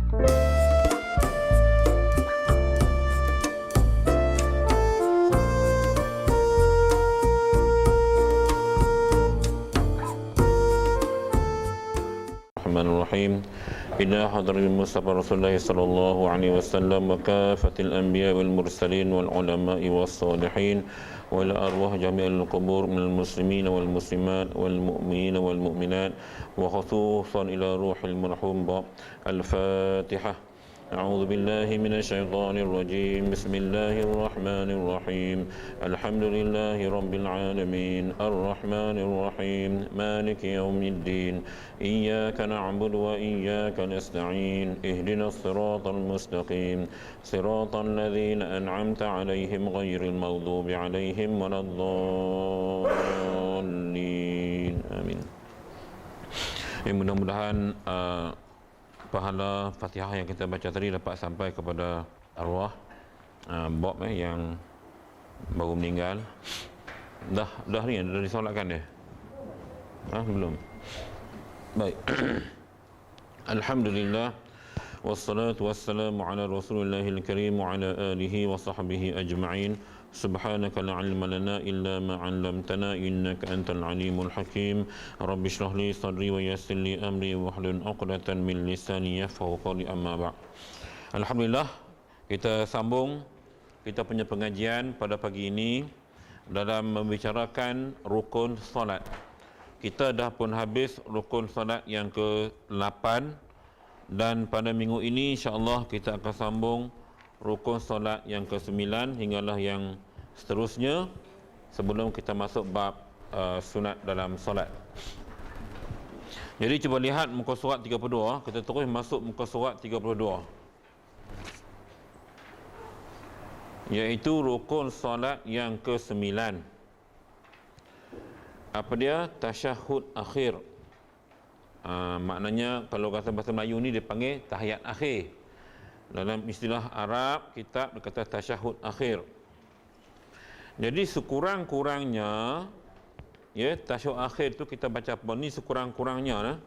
Bismillahirrahmanirrahim. Ila hadratil Mustafa Rasulullah sallallahu alaihi wasallam wa kafatil anbiya wal mursalin wal ulama'i was salihin wa ila arwah jami'il qubur minal muslimin wal muslimat wal mu'minin wal mu'minat wa khususan ila ruhil marhum al-Fatihah. أعوذ بالله من الشيطان الرجيم بسم الله الرحمن الرحيم الحمد لله رب العالمين الرحمن الرحيم مالك يوم الدين إياك نعبد وإياك نستعين اهدنا الصراط المستقيم صراط الذين أنعمت عليهم غير المغضوب عليهم ولا الضالين آمين. Mudah-mudahan pahala Fatihah yang kita baca tadi dapat sampai kepada arwah Bob yang baru meninggal. Dah ni dah disolatkan dia? Belum. Baik. Alhamdulillah wassalatu wassalamu ala Rasulillahil karim wa ala alihi wa sahbihi ajma'in. Subhanaka la ilma lana illa ma 'allamtana innaka antal alimul hakim. Rabbi shrah li sadri wa yassir li amri wahlul 'uqdatam min lisani yafqahu qawli amma ba'd. Alhamdulillah, kita sambung kita punya pengajian pada pagi ini dalam membicarakan rukun solat. Kita dah pun habis rukun solat yang ke-8 dan pada minggu ini insya-Allah kita akan sambung rukun solat yang ke-9 hinggalah yang seterusnya sebelum kita masuk bab sunat dalam solat. Jadi cuba lihat muka surat 32, kita terus masuk muka surat 32, iaitu rukun solat yang ke-9. Apa dia? Tasyahud akhir. Maknanya kalau kata bahasa Melayu ni dia panggil tahiyat akhir. Dalam istilah Arab kitab dia kata tasyahud akhir. Jadi sekurang-kurangnya tasyahud akhir tu kita baca apa ni sekurang-kurangnya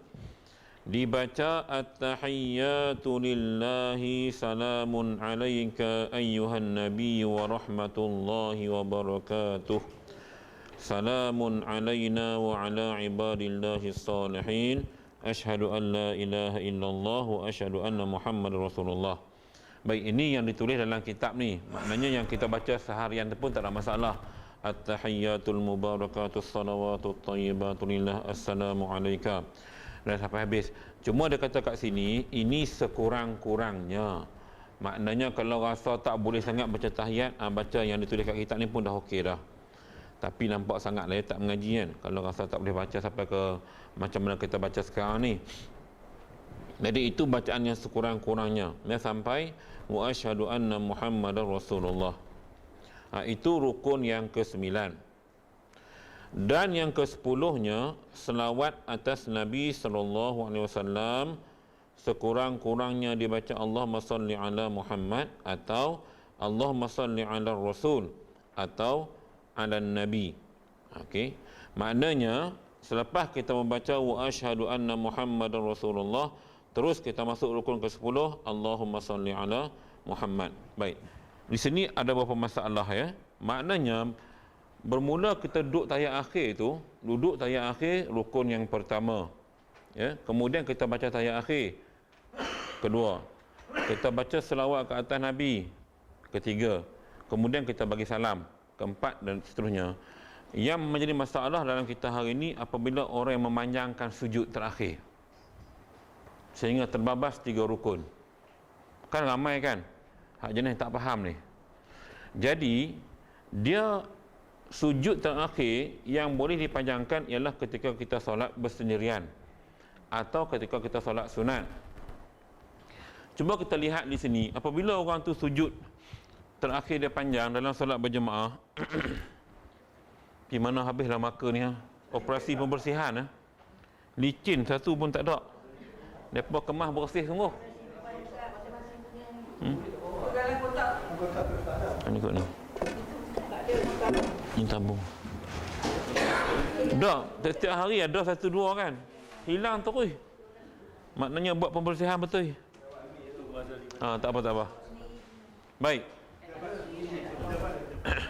dibaca at-tahiyyatu lillahi salamun alayka ayyuhan nabiy wa rahmatullahi wa barakatuh. Salamun alayna wa ala ibadillahis salihin. Asyhadu an la ilaha illallah wa asyhadu anna Muhammadar Rasulullah. Baik, ini yang ditulis dalam kitab ni. Maknanya yang kita baca seharian tu pun tak ada masalah. At-tahiyyatul mubarakatus salawatut thayyibatu lillah assalamu alayka. Dan sampai habis. Cuma dia kata kat sini, ini sekurang-kurangnya. Maknanya kalau rasa tak boleh sangat baca tahiyat, baca yang ditulis kat kitab ni pun dah okey dah. Tapi nampak sangat tak mengaji kan. Kalau rasa tak boleh baca sampai ke macam mana kita baca sekarang ni. Jadi itu bacaan yang sekurang-kurangnya. Sampai wa asyhadu anna Muhammadar Rasulullah. Itu rukun yang ke-9. Dan yang ke-10-nya selawat atas Nabi sallallahu alaihi wasallam, sekurang-kurangnya dibaca Allahumma salli ala Muhammad atau Allahumma salli ala Rasul atau ala Nabi. Okey. Maknanya selepas kita membaca wa asyhadu anna Muhammadar Rasulullah, terus kita masuk rukun ke-10 Allahumma salli ala Muhammad. Baik. Di sini ada beberapa masalah Maknanya bermula kita duduk tahiyat akhir tu, duduk tahiyat akhir rukun yang pertama. Kemudian kita baca tahiyat akhir kedua. Kita baca selawat ke atas Nabi ketiga. Kemudian kita bagi salam keempat dan seterusnya. Yang menjadi masalah dalam kita hari ini apabila orang yang memanjangkan sujud terakhir sehingga terbabas 3 rukun. Kan ramai kan hak jenis tak faham ni. Jadi dia sujud terakhir yang boleh dipanjangkan ialah ketika kita solat bersendirian atau ketika kita solat sunat. Cuba kita lihat di sini, apabila orang tu sujud terakhir dia panjang dalam solat berjemaah di mana habislah maka ni operasi pembersihan licin satu pun tak ada. Depa kemas bersih sungguh. Ini kot ni. Ini tabung. Dah, setiap hari ada 1-2 kan. Hilang terus. Maknanya buat pembersihan betul. Tak apa, tak apa. Baik.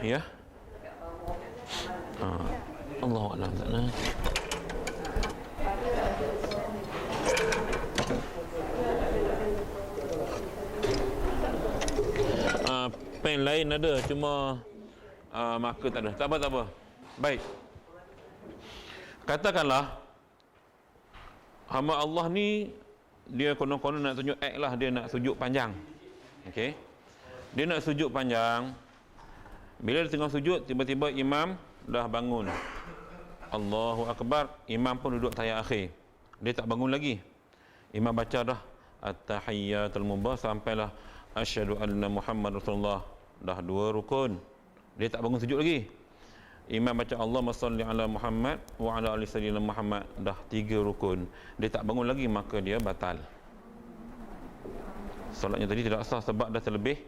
Ya. Allahu a'lam. Pen lain ada, cuma marker tak ada. Tak apa, tak apa. Baik. Katakanlah hamba Allah ni dia konon-konon nak tunjuk act lah, dia nak sujud panjang. Okey. Dia nak sujud panjang. Bila dia tengah sujud, tiba-tiba imam dah bangun. Allahu akbar, imam pun duduk tahiyat akhir. Dia tak bangun lagi. Imam baca dah at-tahiyyatul mubarak sampailah asyhadu anna Muhammad Rasulullah. Dah 2 rukun. Dia tak bangun sujud lagi. Imam baca Allahumma salli ala Muhammad wa ala ali sayyidina Muhammad. Dah 3 rukun. Dia tak bangun lagi, maka dia batal. Solatnya tadi tidak sah sebab dah terlebih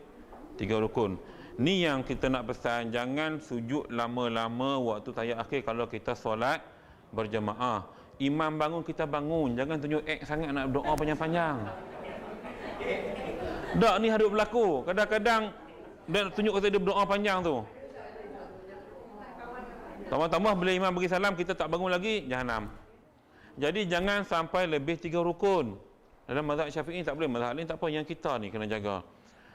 3 rukun. Ni yang kita nak pesan, jangan sujud lama-lama waktu tahiyat akhir kalau kita solat berjemaah. Imam bangun, kita bangun. Jangan tunjuk act sangat nak doa panjang-panjang. Tak, ni hadut berlaku. Kadang-kadang dia tunjuk kata dia berdoa panjang tu. Tambah-tambah bila imam bagi salam, kita tak bangun lagi, jahanam. Jadi jangan sampai lebih 3 rukun. Dalam mazhab Syafi'i tak boleh, mazhab lain tak apa, yang kita ni kena jaga.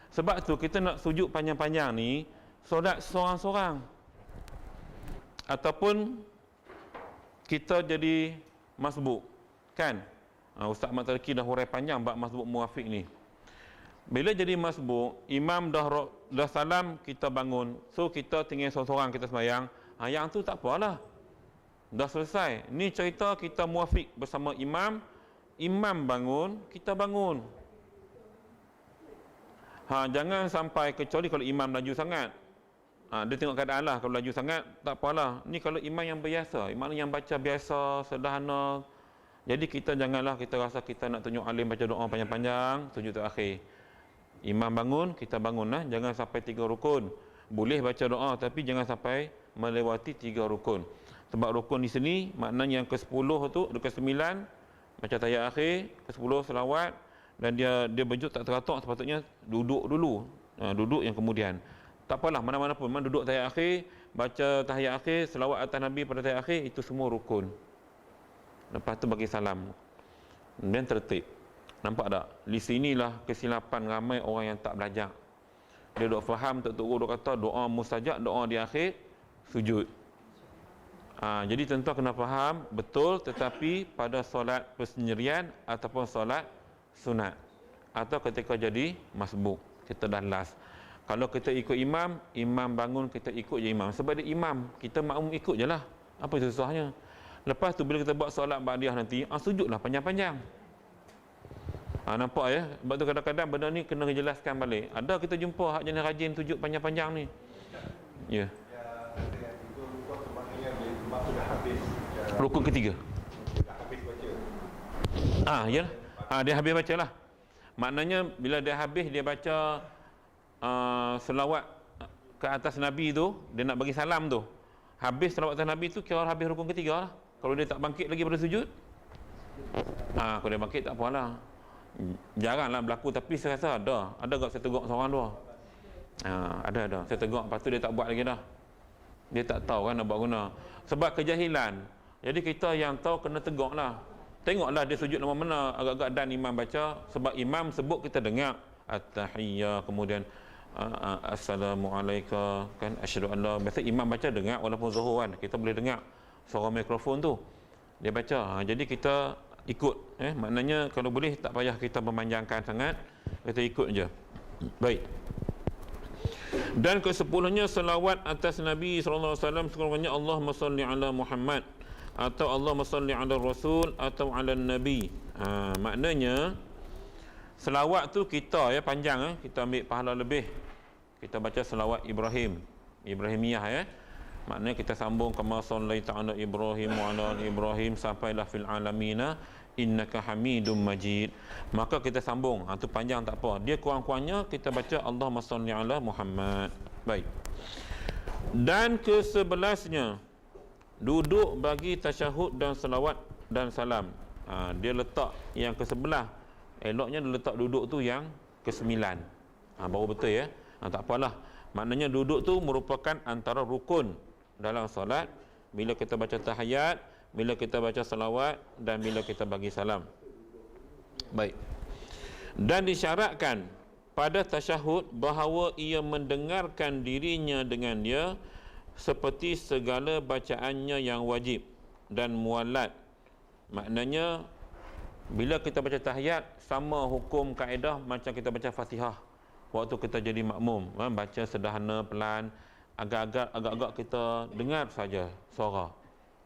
Sebab tu kita nak sujud panjang-panjang ni solat seorang-seorang. Ataupun kita jadi masbuk. Kan? Ustaz Ahmad Tariki dah hurai panjang bab masbuk muwafiq ni. Bila jadi masbuk, imam dah salam, kita bangun. So kita tinggal seorang-seorang, kita sembahyang. Yang tu tak apalah. Dah selesai. Ni cerita kita muwafiq bersama imam. Imam bangun, kita bangun. Jangan sampai, kecuali kalau imam laju sangat. Dia tengok keadaan lah. Kalau laju sangat, tak apalah. Ni kalau imam yang biasa, imam yang baca biasa, sederhana. Jadi kita janganlah kita rasa kita nak tunjuk alim baca doa panjang-panjang, tunjuk terakhir. Imam bangun, kita bangun lah. Jangan sampai 3 rukun. Boleh baca doa, tapi jangan sampai melewati 3 rukun. Sebab rukun di sini, maknanya yang ke-10 tu, ke-9, baca tahiyat akhir, ke-10 selawat, dan dia berjut tak teratur, sepatutnya duduk dulu. Duduk yang kemudian. Tak apalah, mana-mana pun, duduk tahiyat akhir, baca tahiyat akhir, selawat atas Nabi pada tahiyat akhir, itu semua rukun. Lepas tu bagi salam. Dan tertib. Nampak tak? Di sinilah kesilapan ramai orang yang tak belajar. Dia duk faham, Tok Guru duk kata doa mustajab, doa di akhir sujud. Jadi tentu kena faham betul, tetapi pada solat persendirian ataupun solat sunat atau ketika jadi masbuk, kita dah last. Kalau kita ikut imam, imam bangun, kita ikut je imam. Sebab dia imam, kita makmum ikut je lah. Apa susahnya? Lepas tu bila kita buat solat ba'diyah nanti, sujudlah panjang-panjang. Nampak ya? Sebab tu kadang-kadang benda ni kena jelaskan balik. Ada kita jumpa hak jenis rajin sujud panjang-panjang ni. Ya. Rukun ketiga. Ya. Dia habis baca lah. Maknanya bila dia habis, dia baca selawat ke atas Nabi tu, dia nak bagi salam tu. Habis selawat atas Nabi tu, kira habis rukun ketiga lah. Kalau dia tak bangkit lagi pada sujud, kalau dia bangkit tak apalah. Jaranglah berlaku, tapi saya rasa ada tak saya tegur seorang dua. Ada. Saya tegur, lepas tu dia tak buat lagi dah. Dia tak tahu kan nak buat guna. Sebab kejahilan. Jadi kita yang tahu kena tegur lah. Tengoklah dia sujud nama mana, agak-agak dan imam baca. Sebab imam sebut kita dengar at-tahiyyah, kemudian assalamualaikum, kan, asyhadu an la. Biasa imam baca dengar, walaupun zuhur kan, kita boleh dengar suara mikrofon tu dia baca. Jadi kita ikut, maknanya kalau boleh tak payah kita memanjangkan sangat, kita ikut je. Baik. Dan ke-10-nya selawat atas Nabi sallallahu alaihi wasallam, sekurang-kurangnya Allahumma salli ala Muhammad atau Allahumma salli ala Rasul atau ala Nabi. Maknanya selawat tu kita panjang, kita ambil pahala lebih. Kita baca selawat Ibrahimiyah maknanya kita sambung kama sallaita ala Ibrahim wa ala Ibrahim sampailah fil alamina innaka Hamidum Majid. Maka kita sambung. Tu panjang tak apa. Dia kurang-kurangnya kita baca Allahumma salli ala Muhammad. Baik. Dan ke-11-nya duduk bagi tasyahud dan selawat dan salam. Dia letak yang ke-11. Eloknya dia letak duduk tu yang ke-9. Baru betul ya. Tak apalah. Maknanya duduk tu merupakan antara rukun dalam solat. Bila kita baca tahiyat, bila kita baca salawat, dan bila kita bagi salam. Baik. Dan disyaratkan pada tasyahud bahawa ia mendengarkan dirinya dengan dia seperti segala bacaannya yang wajib dan mualat. Maknanya bila kita baca tahiyat, sama hukum kaedah macam kita baca Fatihah waktu kita jadi makmum, baca sederhana, pelan, agak-agak kita dengar saja suara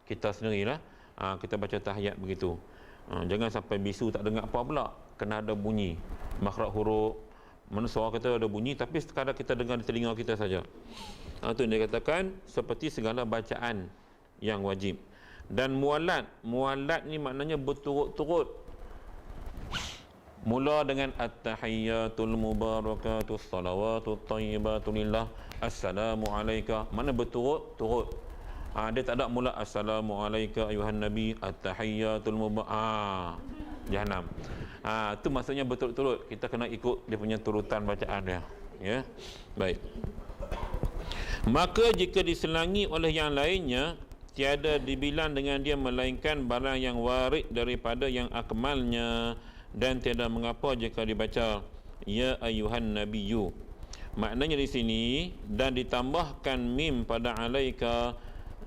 kita sendirilah. Kita baca tahiyat begitu. Jangan sampai bisu tak dengar apa pula, kena ada bunyi makhraj huruf, mana suara kita ada bunyi tapi sekadar kita dengar di telinga kita saja. Itu yang dikatakan seperti segala bacaan yang wajib. Dan mualat ni maknanya berturut-turut. Mula dengan at-tahiyyatul mubarakatus salawatut thayyibatu lillah, assalamu alayka, mana berturut-turut. Dia tak ada mula assalamu alayka ayuhan nabi, at-tahiyyatul Jahannam. Itu maksudnya berturut-turut. Kita kena ikut dia punya turutan bacaan dia. Ya. Baik. Maka jika diselangi oleh yang lainnya, tiada dibilang dengan dia melainkan barang yang warid daripada yang akmalnya, dan tiada mengapa jika dibaca ya ayuhan nabiyyu. Maknanya di sini dan ditambahkan mim pada alaika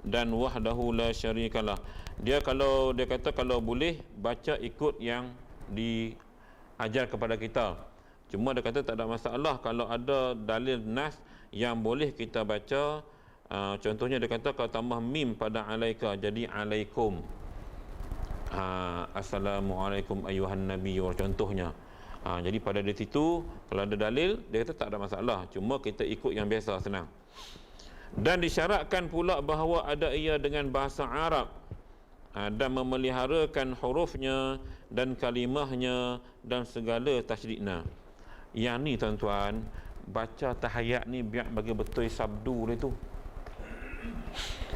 dan wahdahu la syarikalah. Dia kata kalau boleh baca ikut yang diajar kepada kita. Cuma dia kata tak ada masalah kalau ada dalil nas yang boleh kita baca. Contohnya dia kata kalau tambah mim pada alaika jadi alaikum. Assalamualaikum ayuhan nabi, contohnya. Jadi pada di situ kalau ada dalil dia kata tak ada masalah, cuma kita ikut yang biasa, senang. Dan disyaratkan pula bahawa ada ia dengan bahasa Arab, dan memeliharakan hurufnya dan kalimahnya dan segala tasydidnya. Yang ni tuan-tuan, baca tahiyat ni biar bagi betul sabdu dia tu.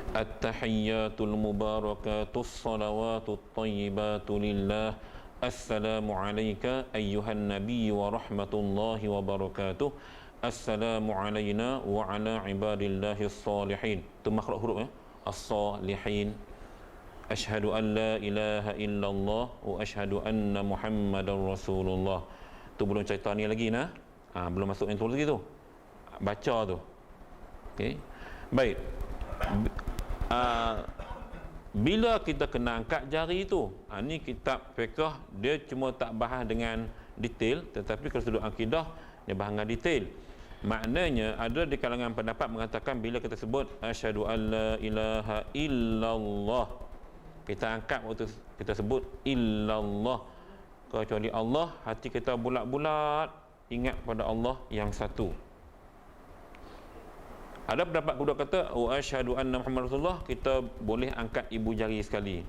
At-tahiyyatul mubarakatus salawatut thayyibatu lillah, assalamu alayka ayyuhan nabiy wa rahmatullahi wa barakatuh, assalamu alayna wa ala ibadillahis salihin. Tu makhraj huruf ya, as-salihin. Asyhadu an la ilaha illallah wa asyhadu anna muhammadar rasulullah. Tu belum cerita ni lagi nah. Belum masuk yang tu lagi tu. Baca tu. Okey. Baik. Bila kita kena angkat jari tu, ni kitab fiqh dia cuma tak bahas dengan detail, tetapi kalau sudut akidah dia bahas dengan detail. Maknanya ada di kalangan pendapat mengatakan bila kita sebut asyhadu an la ilaha illallah, kita angkat waktu kita sebut illallah, kecuali Allah, hati kita bulat-bulat ingat pada Allah yang satu. Ada pendapat kedua kata wa asyhadu anna Muhammad Rasulullah, kita boleh angkat ibu jari sekali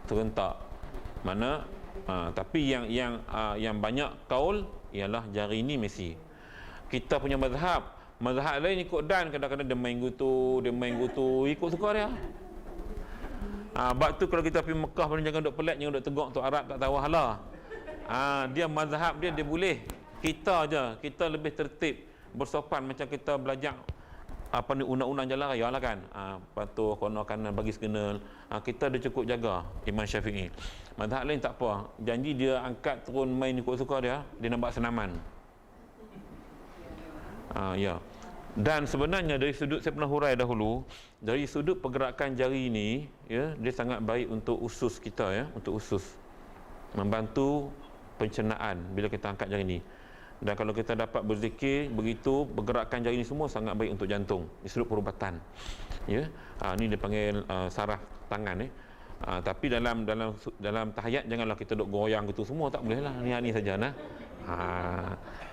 serentak. Mana tapi yang banyak kaul ialah jari ni mesti. Kita punya mazhab lain ikut dan kadang-kadang dia main gutu, ikut suka dia. Bab tu kalau kita pergi Mekah pun jangan duk pelik, jangan duk tegak tu Arab tak tahu hala. Dia mazhab dia boleh. Kita je, kita lebih tertib, bersopan macam kita belajar undang-undang jalan raya lah kan. Patuh kono kanan bagi signal. Kita dah cukup jaga Imam Syafi'i. Mazhab lain tak apa, janji dia angkat turun main ikut suka dia nampak senaman. Ya. Dan sebenarnya dari sudut saya pernah hurai dahulu, dari sudut pergerakan jari ini ya, dia sangat baik untuk usus kita ya, untuk usus. Membantu pencernaan bila kita angkat jari ini. Dan kalau kita dapat berzikir begitu, bergerakkan jari ini semua sangat baik untuk jantung di sudut perubatan. Ya. Ini dia panggil saraf tangan tapi dalam tahiyat janganlah kita duk goyang gitu semua, tak boleh lah. Ni saja nah.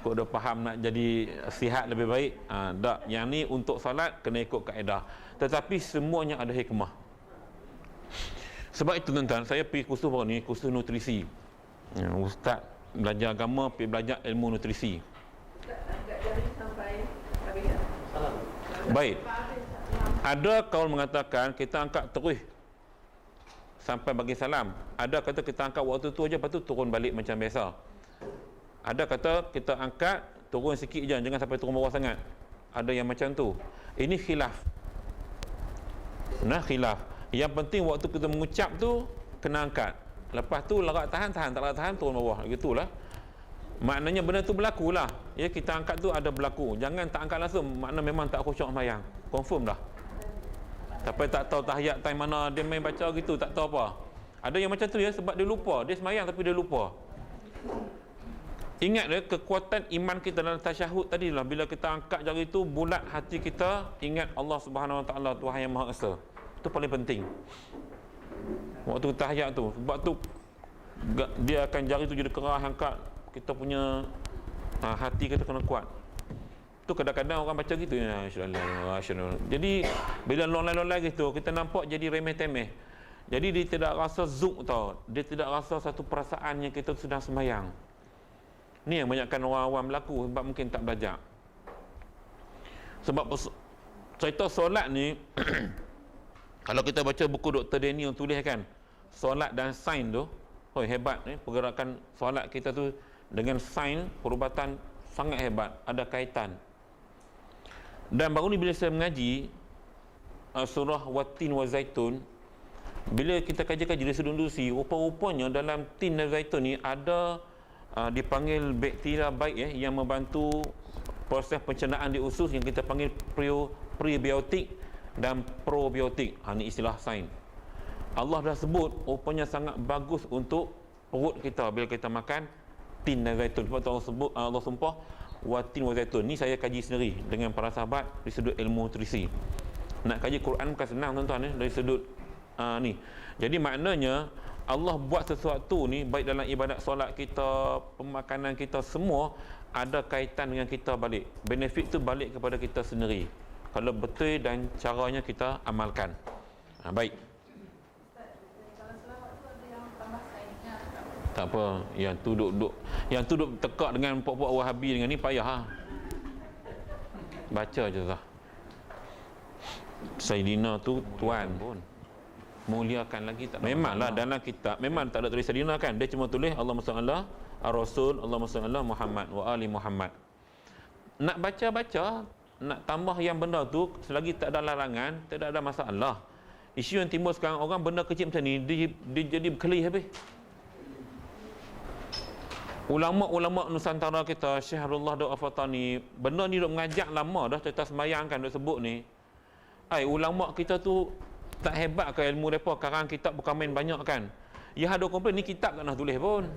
Kau dah faham nak jadi sihat lebih baik, tak. Yang ni untuk salat kena ikut kaedah. Tetapi semuanya ada hikmah. Sebab itu tuan-tuan, saya pergi kursus baru ni, kursus nutrisi. Ustaz belajar agama, pergi belajar ilmu nutrisi. Baik. Ada kaul mengatakan kita angkat terus sampai bagi salam. Ada kata kita angkat waktu tu aja, lepas tu turun balik macam biasa. Ada kata kita angkat turun sikit je, jangan sampai turun bawah sangat. Ada yang macam tu. Ini khilaf. Nah, khilaf. Yang penting waktu kita mengucap tu kena angkat. Lepas tu larat tahan, tak larat tahan turun bawah. Gitulah. Maknanya benda tu berlaku lah. Ya, kita angkat tu ada berlaku. Jangan tak angkat langsung, makna memang tak khusyuk sembahyang. Confirm dah. Tapi tak tahu tahiyat time mana dia main baca gitu, tak tahu apa. Ada yang macam tu ya, sebab dia lupa. Dia sembahyang tapi dia lupa. Ingat dia, kekuatan iman kita dalam tasyahud tadi lah. Bila kita angkat jari tu, bulat hati kita ingat Allah Subhanahu Wa Taala, Tuhan yang Maha Esa. Itu paling penting. Waktu tahiyat tu, sebab tu dia akan jari tu jadi kerah angkat. Kita punya hati kita kena kuat. Tu kadang-kadang orang baca gitu ya, jadi bila lolai-lolai gitu kita nampak jadi remeh-temeh. Jadi dia tidak rasa zuk tau. Dia tidak rasa satu perasaan yang kita sedang sembahyang. Ni yang banyakkan orang awam berlaku sebab mungkin tak belajar. Sebab cerita solat ni kalau kita baca buku Dr. Daniel tulis kan, solat dan sains tu, hebat ni pergerakan solat kita tu dengan sains perubatan sangat hebat, ada kaitan. Dan baru ni bila saya mengaji surah Wat-Tin wa Zaitun, bila kita kaji-kaji dari sudut indusi, rupa-rupanya dalam tin dan zaitun ni ada dipanggil bakteria baik yang membantu proses pencernaan di usus yang kita panggil prebiotik dan probiotik. Ini istilah sains. Allah dah sebut rupanya sangat bagus untuk perut kita bila kita makan tin dan zaitun. Sebab tu Allah sebut, Allah sumpah Wat-Tin wa Zaitun. Ni saya kaji sendiri dengan para sahabat dari sudut ilmu nutrisi. Nak kaji Quran bukan senang tuan-tuan dari sudut ni. Jadi maknanya Allah buat sesuatu ni baik dalam ibadat solat kita, pemakanan kita, semua ada kaitan dengan kita balik. Benefit tu balik kepada kita sendiri kalau betul dan caranya kita amalkan. Baik. Tak apa, yang tu duk tekak dengan pok-pok Wahabi dengan ni payah ha. Baca je lah. Sayyidina tu tuan pun muliakan lagi tak. Memanglah dalam kitab memang tak ada tulis Sayyidina kan. Dia cuma tulis Allahumma salli ala ar-rasul, Allahumma salli ala Muhammad wa ali Muhammad. Nak baca-baca, nak tambah yang benda tu selagi tak ada larangan, tidak ada masalah. Isu yang timbul sekarang, orang benda kecil macam ni dia jadi berkeli habis. Ulama-ulama Nusantara kita, Syekhullah Daud Al-Fatani, benda ni duk mengajak lama dah, cerita sembahyang kan duk sebut ni. Ulama kita tu tak hebat ke ilmu mereka, karang kitab bukan main banyak kan. Ya ada komplain ni kitab tak nak tulis pun.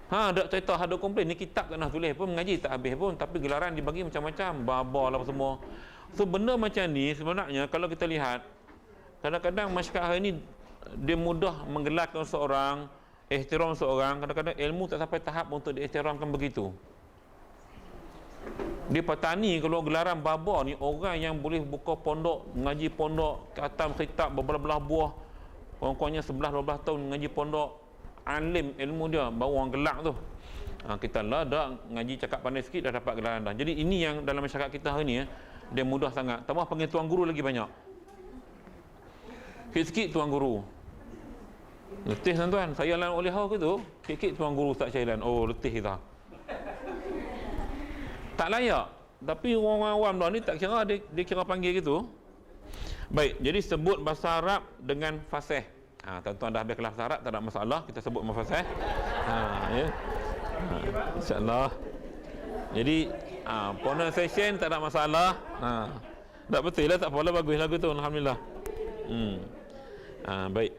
Dak cerita ada komplain ni kitab tak nak tulis pun, mengaji tak habis pun, tapi gelaran dibagi macam-macam, babar lah semua. So benda macam ni sebenarnya kalau kita lihat, kadang-kadang masyarakat hari ni dia mudah menggelarkan seorang, ihtiram seorang, kadang-kadang ilmu tak sampai tahap untuk diihtiramkan begitu. Di petani kalau gelaran babar ni, orang yang boleh buka pondok, mengaji pondok, khatam kitab berbelah-belah buah, kurang-kurangnya 11-12 tahun mengaji pondok, alim ilmu dia, baru orang gelak tu. Kita lah dah ngaji cakap pandai sikit dah dapat gelaran dah. Jadi ini yang dalam masyarakat kita hari ni dia mudah sangat. Tambah panggil tuan guru lagi banyak. Sikit-sikit tuan guru. Letih tuan-tuan, saya lawan oleh hal ke tu, sikit-sikit tuan guru Ustaz Syailan. Oh, letih dah. Tak layak. Tapi orang awam dah ni tak kira, dia kira panggil gitu. Baik, jadi sebut bahasa Arab dengan fasih. Tuan-tuan dah habis kelas bahasa Arab, tak ada masalah, kita sebut dengan fasih. Ya. InsyaAllah. Jadi pronunciation tak ada masalah. Tak betul lah, tak apalah, bagus lagu tu, alhamdulillah. Baik.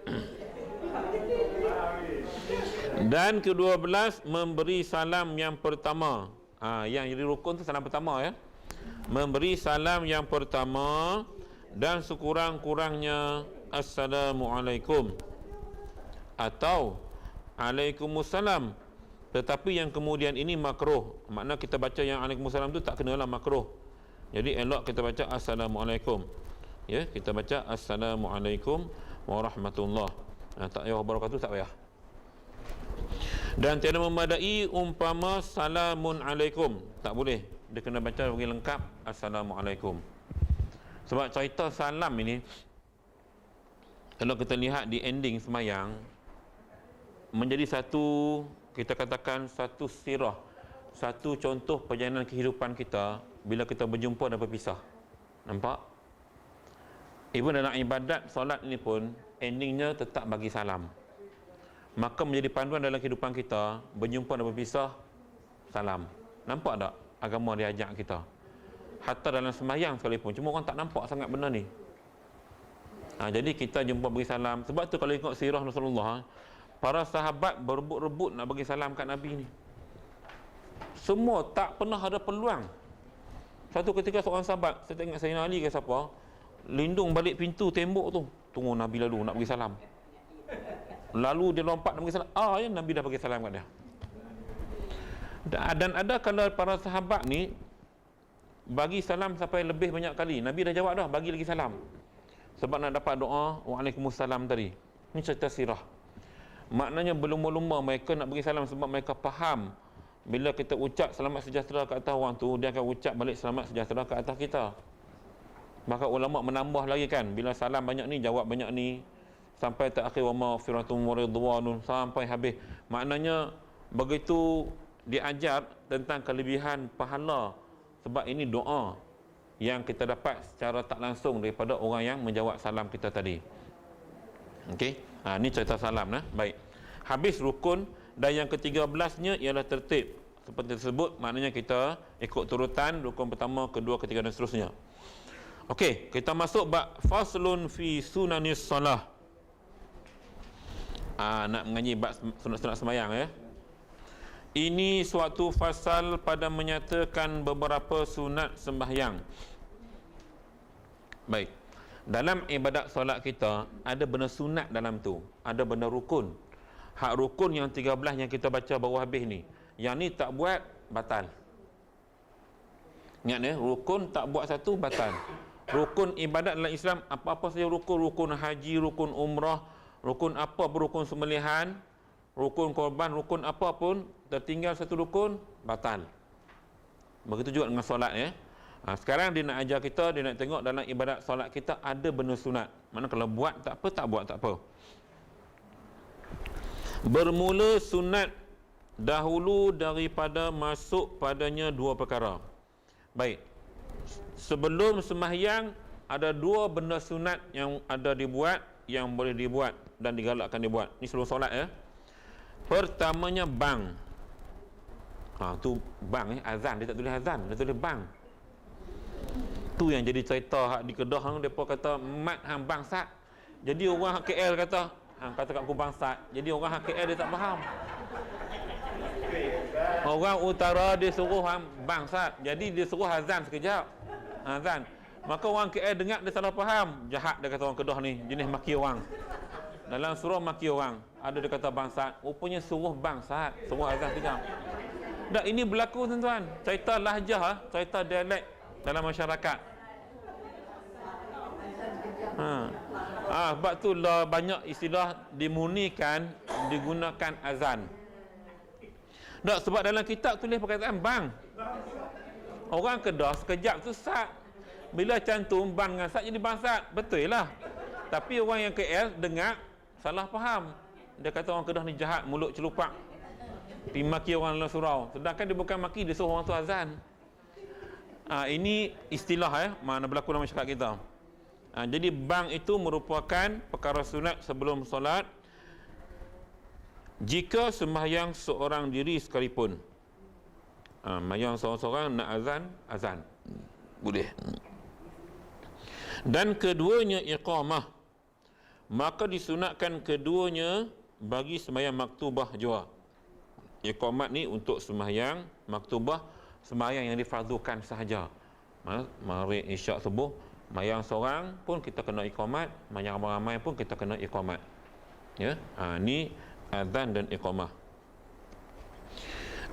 Dan ke-12 memberi salam yang pertama. Yang jadi rukun tu salam pertama ya. Memberi salam yang pertama dan sekurang-kurangnya Assalamualaikum atau Alaikumussalam. Tetapi yang kemudian ini makruh. Makna kita baca yang Alaikumussalam tu tak kenalah makruh. Jadi elok kita baca Assalamualaikum. Ya, kita baca Assalamualaikum warahmatullahi. Tak payah wabarakatuh, tak payah. Dan tiada memadai umpama salamun alaikum, tak boleh. Dia kena baca bagi lengkap Assalamualaikum. Sebab cerita salam ini, kalau kita lihat di ending semayang, menjadi satu kita katakan satu sirah, satu contoh perjalanan kehidupan kita bila kita berjumpa dan berpisah. Nampak? Even dalam ibadat solat ni pun endingnya tetap bagi salam. Maka menjadi panduan dalam kehidupan kita, berjumpa dan berpisah, salam. Nampak tak agama dia ajak kita? Hatta dalam sembahyang sekalipun, cuma orang tak nampak sangat benda ni. Jadi kita jumpa bagi salam. Sebab tu kalau ikut sirah Rasulullah, para sahabat berebut-rebut nak bagi salam kat Nabi ni. Semua tak pernah ada peluang. Satu ketika seorang sahabat, saya tak ingat Sayyidina Ali ke siapa, lindung balik pintu tembok tu, tunggu Nabi lalu nak bagi salam. Lalu dia lompat nak bagi salam. Ya, Nabi dah bagi salam kat dia. Dan ada kalau para sahabat ni bagi salam sampai lebih banyak kali, Nabi dah jawab dah, bagi lagi salam. Sebab nak dapat doa Waalaikumsalam tadi. Ini cerita sirah. Maknanya berlumba-lumba mereka nak bagi salam sebab mereka faham bila kita ucap selamat sejahtera ke atas orang tu, dia akan ucap balik selamat sejahtera ke atas kita. Maka ulama menambah lagi kan, bila salam banyak ni, jawab banyak ni, sampai terakhir wa maghfiratun wa ridwanun, sampai habis. Maknanya begitu diajar tentang kelebihan pahala, sebab ini doa yang kita dapat secara tak langsung daripada orang yang menjawab salam kita tadi. Okey, ini cerita salam nah. Baik. Habis rukun, dan yang ke-13-nya ialah tertib. Seperti tersebut, maknanya kita ikut turutan rukun pertama, kedua, ketiga dan seterusnya. Okey, kita masuk bab faslun fi sunanis salah. Nak mengaji bab sunat-sunat sembahyang ya. Ini suatu fasal pada menyatakan beberapa sunat sembahyang. Baik. Dalam ibadat solat kita ada benda sunat dalam tu, ada benda rukun. Hak rukun yang 13 yang kita baca baru habis ni, yang ni tak buat batal. Ingat ya, rukun tak buat satu batal. Rukun ibadat dalam Islam, apa-apa saja rukun, rukun haji, rukun umrah, rukun apa pun, rukun sembelihan, rukun korban, rukun apa pun, tertinggal satu rukun, batal. Begitu juga dengan solat ya. Sekarang dia nak ajar kita, dia nak tengok dalam ibadat solat kita ada benda sunat. Mana kalau buat tak apa, tak buat tak apa. Bermula sunat dahulu daripada masuk padanya dua perkara. Baik. Sebelum sembahyang ada dua benda sunat yang ada dibuat, yang boleh dibuat dan digalakkan dibuat. Ini sebelum solat ya. Pertamanya bang. Tu bang azan, dia tak tulis azan, dia tulis bang. Tu yang jadi cerita hak di Kedah hang depa kata mat hang bangsat. Jadi orang hak KL kata hang kata kat aku bangsat. Jadi orang hak KL dia tak faham. Orang utara dia suruh hang bangsat. Jadi dia suruh azan sekejap. Azan. Maka orang KL dengar dia salah faham. Jahat dia kata orang Kedah ni, jenis maki orang. Dalam surah maki orang, ada dia kata bangsat. Rupanya suruh bangsat, suruh azan sekejap. Dah ini berlaku tuan-tuan. Cerita lahjah, cerita dialek dalam masyarakat. Sebab tu lah banyak istilah dimunikan digunakan azan. Tak, sebab dalam kitab tulis perkataan bang. Orang Kedah sekejap tu sat. Bila cantum bang dengan sat jadi bangsat. Betul lah. Tapi orang yang KL dengar salah faham. Dia kata orang Kedah ni jahat, mulut celupak, dimaki orang dalam surau. Sedangkan dia bukan maki, dia suruh orang tu azan. Ini istilah mana berlaku dalam masyarakat kita. Jadi bang itu merupakan perkara sunat sebelum solat jika sembahyang seorang diri sekalipun. Sembahyang seorang-seorang nak azan boleh. Dan keduanya iqamah, maka disunatkan keduanya bagi sembahyang maktubah jua. Iqamat ni untuk sembahyang maktubah, sembahyang yang difardukan sahaja. Maghrib, isyak, subuh, sembahyang seorang pun kita kena iqamat, sembahyang ramai-ramai pun kita kena iqamat. Ya, ni azan dan iqamah.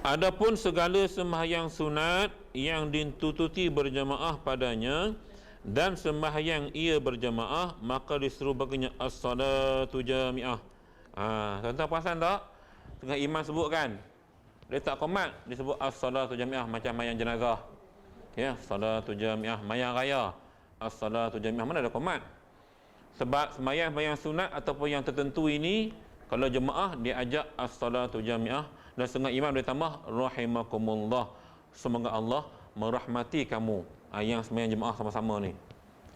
Adapun segala sembahyang sunat yang ditututi berjamaah padanya dan sembahyang ia berjamaah, maka disuruh baginya as-salatu jami'ah. Tuan-tuan perasan tak? Tengah imam sebut kan, dia tak qomat, dia sebut as-salatu jami'ah, macam mayang jenazah. Ya, salatu jami'ah, mayang raya, as-salatu jami'ah, mana ada qomat? Sebab sembahyang sunat ataupun yang tertentu ini, kalau jemaah dia ajak as-salatu jami'ah, Dan setengah imam dia tambah rahimakumullah, semoga Allah merahmati kamu. Yang sembahyang jemaah sama-sama ni.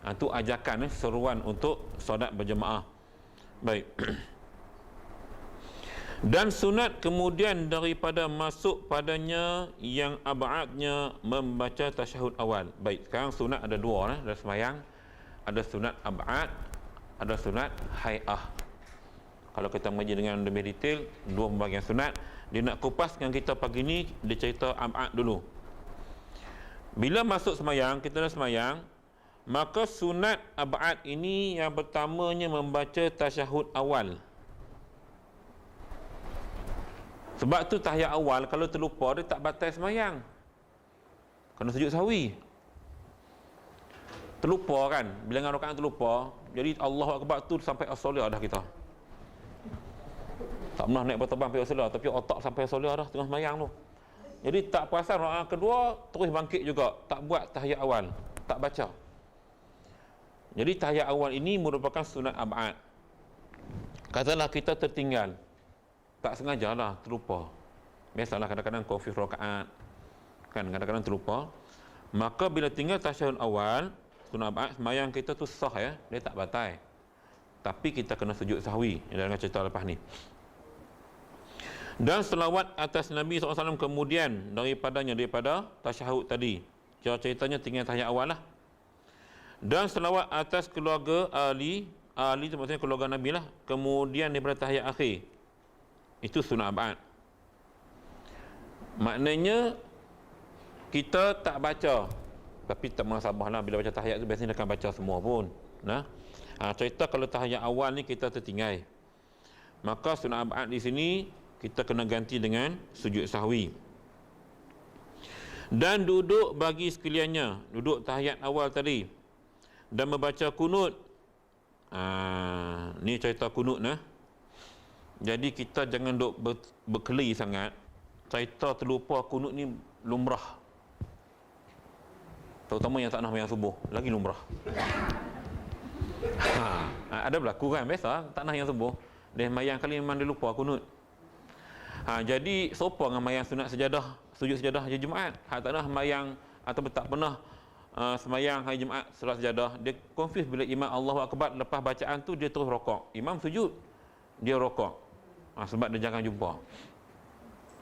Itu ajakan, seruan untuk solat berjemaah. Baik. Dan sunat kemudian daripada masuk padanya yang ab'adnya membaca tasyahud awal. Baik, sekarang sunat ada dua dalam sembahyang. Ada sunat ab'ad, ada sunat hai'ah. Kalau kita mengaji dengan lebih detail, dua pembagian sunat. Dia nak kupas dengan kita pagi ni, dia cerita ab'ad dulu. Bila masuk sembahyang, kita dah sembahyang, maka sunat ab'ad ini yang pertamanya membaca tasyahud awal. Sebab tu tahiyat awal kalau terlupa dia tak batal sembahyang. Kena sujud sahwi. Terlupa kan, bilangan rakaat terlupa, jadi Allahu Akbar tu sampai as-solah dah kita. Tak pernah naik berterbang pergi as-solah, tapi otak sampai as-solah dah tengah sembahyang tu. Jadi tak perasan rakaat kedua terus bangkit juga, tak buat tahiyat awal, tak baca. Jadi tahiyat awal ini merupakan sunat ab'ad. Katalah kita tertinggal, tak sengajalah, terlupa. Biasalah kadang-kadang confuse rakaat, kan, kadang-kadang terlupa. Maka bila tinggal tasyahud awal, sunat ab'ad, sembahyang kita tu sah ya, dia tak batal. Tapi kita kena sujud sahwi, dalam cerita lepas ni. Dan selawat atas Nabi SAW kemudian daripada tasyahud tadi. Ceritanya tinggal tahiyat awal lah. Dan selawat atas keluarga ahli itu maksudnya keluarga Nabi lah. Kemudian daripada tahiyat akhir. Itu sunat ab'ad. Maknanya kita tak baca, tapi tak masalah bila baca tahiyat tu biasanya akan baca semua pun. Cerita kalau tahiyat awal ni kita tertinggal, maka sunat ab'ad di sini kita kena ganti dengan sujud sahwi. Dan duduk bagi sekaliannya, duduk tahiyat awal tadi dan membaca kunut. Ni cerita kunut Jadi kita jangan duk berkeli sangat. Cerita terlupa kunut ni lumrah. Terutama yang tak nak sembahyang subuh, lagi lumrah. Ada berlaku kan, biasa tak nak sembahyang subuh, dia sembahyang kali memang dia lupa kunut. Jadi sopa dengan sembahyang sunat sejadah, sujud sejadah hari Jumaat. Tak nak sembahyang ataupun tak pernah sembahyang hari Jumaat solat sejadah, dia confuse bila imam Allahu Akbar, lepas bacaan tu dia terus rokok. Imam sujud, dia rokok. Sebab dia jangan jumpa.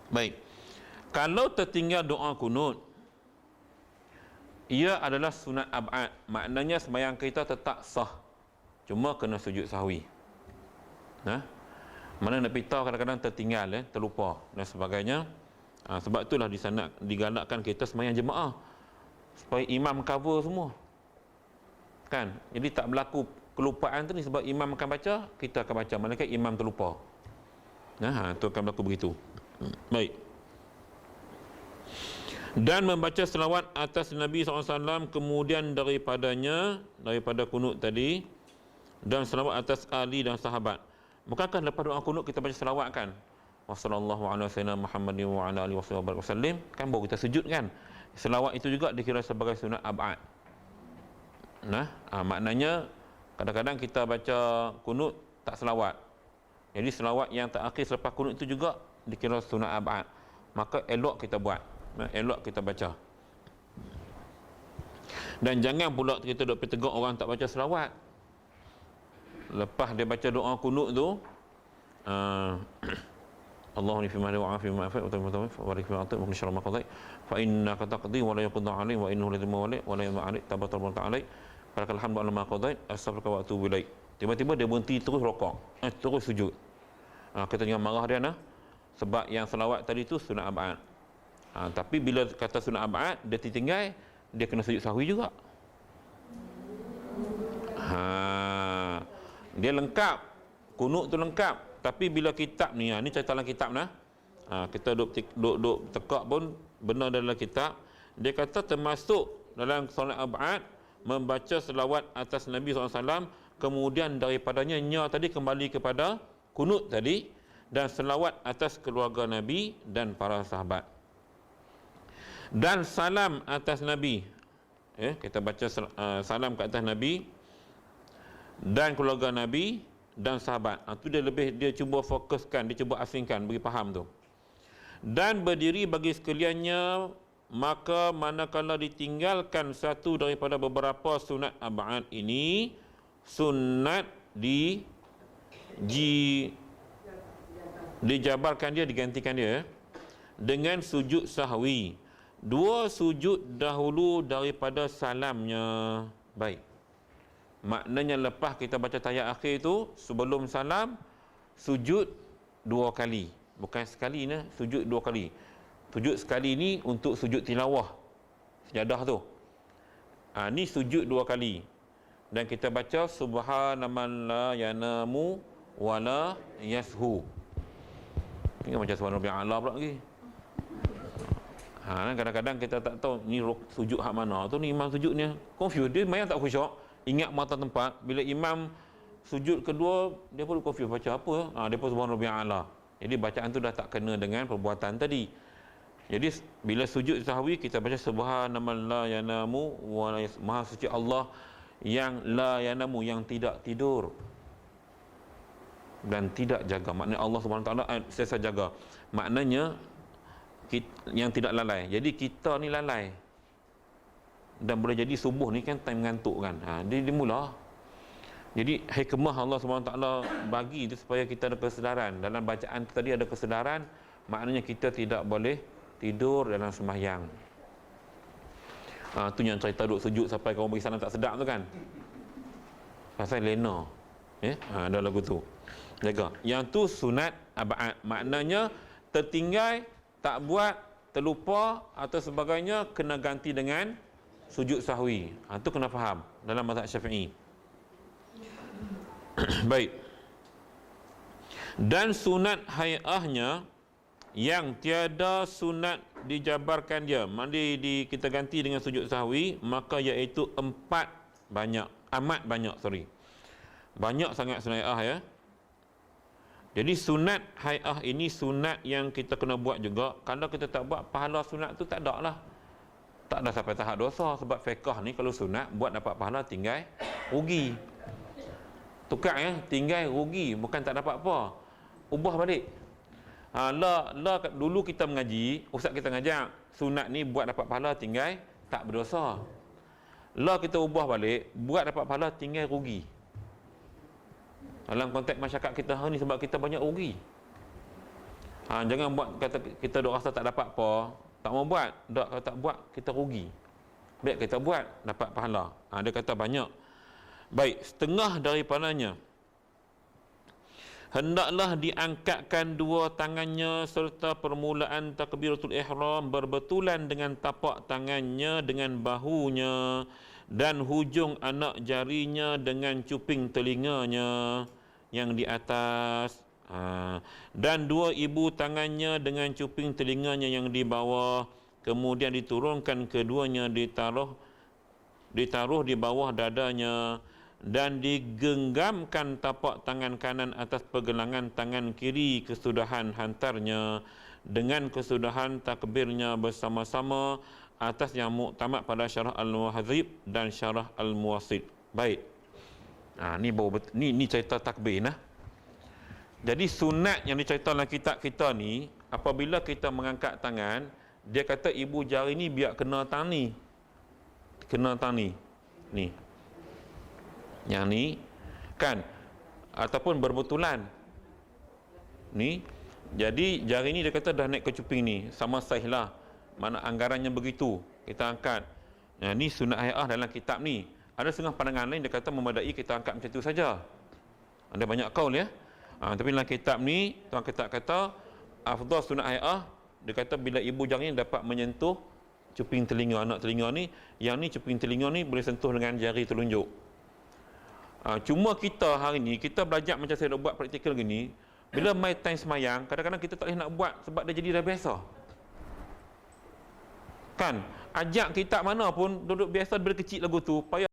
Baik. Kalau tertinggal doa kunut, ia adalah sunat ab'ad. Maknanya sembahyang kita tetap sah, cuma kena sujud sahwi. Mana nak beritahu kadang-kadang tertinggal, terlupa dan sebagainya. Sebab itulah di sana digalakkan kita sembahyang jemaah supaya imam cover semua. Kan? Jadi tak berlaku kelupaan tu ni, sebab imam akan baca, kita akan baca, malaikat imam terlupa. Itu akan berlaku begitu. Baik. Dan membaca selawat atas Nabi SAW kemudian daripada kunut tadi, dan selawat atas ahli dan sahabat. Bukankah lepas doa kunut kita baca selawat kan? Wassallallahu ala sayyidina Muhammadin wa ala alihi wasallam. Kan baru kita sujud kan? Selawat itu juga dikira sebagai sunat ab'ad. Maknanya kadang-kadang kita baca kunut tak selawat. Jadi selawat yang terakhir selepas kunut itu juga dikira sunat ab'ad. Maka elok kita buat, elok kita baca. Dan jangan pula kita duk pergi tegur orang tak baca selawat. Lepas dia baca doa kunut tu, Allahumma fi ma'li wa afi ma'afi wa tayyib wa barik fi ma'atik wa syarra ma qadait fa innaka taqdi wa la yuqda 'alaik wa innahu la yuzillu wa la yuzillu 'alaik tabarakal ta'ala barakal hamdu 'ala ma qadait astaghfiruka wa atubu ilaik. Tiba-tiba dia berhenti terus rokok, terus sujud. Kita jangan marah dia sebab yang selawat tadi tu sunat ab'ad. Tapi bila kata sunat ab'ad dia tertinggal, dia kena sujud sahwi juga. Dia lengkap, kunut tu lengkap. Tapi bila kitab ni, ni cerita dalam kitab kita duk tekak pun benar dalam kitab. Dia kata termasuk dalam solat ab'ad membaca selawat atas Nabi SAW, kemudian daripadanya tadi kembali kepada kunut tadi, dan selawat atas keluarga Nabi dan para sahabat. Dan salam atas Nabi. Kita baca salam ke atas Nabi dan keluarga Nabi dan sahabat. Itu dia cuba fokuskan, dia cuba asingkan, bagi faham tu. Dan berdiri bagi sekaliannya, maka manakala ditinggalkan satu daripada beberapa sunat ab'ad ini, sunat dijabarkan dia, digantikan dia dengan sujud sahwi. 2 sujud dahulu daripada salamnya. Baik. Maknanya lepas kita baca tahiyat akhir tu, sebelum salam, sujud 2 kali. Bukan sekali ni, sujud 2 kali. Sujud sekali ni untuk sujud tilawah sejadah tu. Ni sujud 2 kali. Dan kita baca subhanaman la yanamu wala yashu. Ini macam subhana rabbil a'la pula lagi. Kadang-kadang kita tak tahu ni sujud hak mana tu, ni imam sujudnya confuse, dia main tak khusyuk, ingat mata tempat. Bila imam sujud kedua, dia pun confuse baca apa. Dia pun subhana rabbil a'la. Jadi bacaan tu dah tak kena dengan perbuatan tadi. Jadi bila sujud sahwi, kita baca subhanaman la yanamu wa la yashu. Maha suci Allah yang la yanamu, yang tidak tidur dan tidak jaga. Maknanya Allah Subhanahu Wa Taala sentiasa jaga. Maknanya yang tidak lalai. Jadi kita ni lalai. Dan boleh jadi subuh ni kan time ngantuk kan. Dia mula. Jadi hikmah Allah Subhanahu Wa Taala bagi itu supaya kita ada kesedaran. Dalam bacaan tadi ada kesedaran, maknanya kita tidak boleh tidur dalam sembahyang. Tu yang cerita duduk sujud sampai kawan bagi salam tak sedap tu kan. Pasal lena. Ada lagu tu. Jaga. Yang tu sunat ab'ad. Maknanya tertinggal, tak buat, terlupa atau sebagainya, kena ganti dengan sujud sahwi. Itu kena faham dalam mazhab Syafi'i. Baik. Dan sunat hayahnya yang tiada sunat dijabarkan dia, kita ganti dengan sujud sahwi, maka iaitu 4 banyak. Amat banyak, banyak sangat sunat hayah ya. Jadi sunat hayah ini sunat yang kita kena buat juga. Kalau kita tak buat, pahala sunat tu tak ada lah. Tak ada sampai tahap dosa. Sebab fiqh ni kalau sunat buat dapat pahala, tinggal rugi. Tukar ya, tinggal rugi, bukan tak dapat apa. Ubah balik. Dulu kita mengaji, ustaz kita ngajak sunat ni buat dapat pahala, tinggal tak berdosa. Kita ubah balik, buat dapat pahala, tinggal rugi. Dalam konteks masyarakat kita hari ni, sebab kita banyak rugi. Jangan buat kata kita dok rasa tak dapat apa, tak mau buat. Kalau tak buat, kita rugi. Baik kita buat, dapat pahala. Dia kata banyak. Baik, setengah daripadanya hendaklah diangkatkan 2 tangannya serta permulaan takbiratul ihram berbetulan dengan tapak tangannya dengan bahunya dan hujung anak jarinya dengan cuping telinganya yang di atas, dan 2 ibu tangannya dengan cuping telinganya yang di bawah, kemudian diturunkan keduanya, ditaruh di bawah dadanya, dan digenggamkan tapak tangan kanan atas pergelangan tangan kiri kesudahan hantarnya dengan kesudahan takbirnya bersama-sama atas yang muktamad pada syarah Al-Muhadzib dan syarah Al-Muwassit. Baik. Ni cerita takbir nah. Jadi sunat yang dicerita dalam kitab kita ni, apabila kita mengangkat tangan, dia kata ibu jari ni biar kena tang ni. Ni. Yang ni kan, ataupun berbetulan ni. Jadi jari ni dia kata dah naik ke cuping ni, sama saiz lah, mana anggarannya begitu, kita angkat. Ni sunat hayah dalam kitab ni. Ada setengah pandangan lain dia kata memadai kita angkat macam tu saja. Ada banyak kaul ya. Tapi dalam kitab ni tuan kitab kata afdal sunat hayah, dia kata bila ibu jari ni dapat menyentuh cuping telinga, anak telinga ni, yang ni cuping telinga ni boleh sentuh dengan jari telunjuk. Cuma kita hari ni, kita belajar macam saya nak buat praktikal gini, bila my time semayang, kadang-kadang kita tak boleh nak buat sebab dia jadi dah biasa. Kan? Ajak kitab mana pun, duduk biasa bila kecil lagu tu, payah.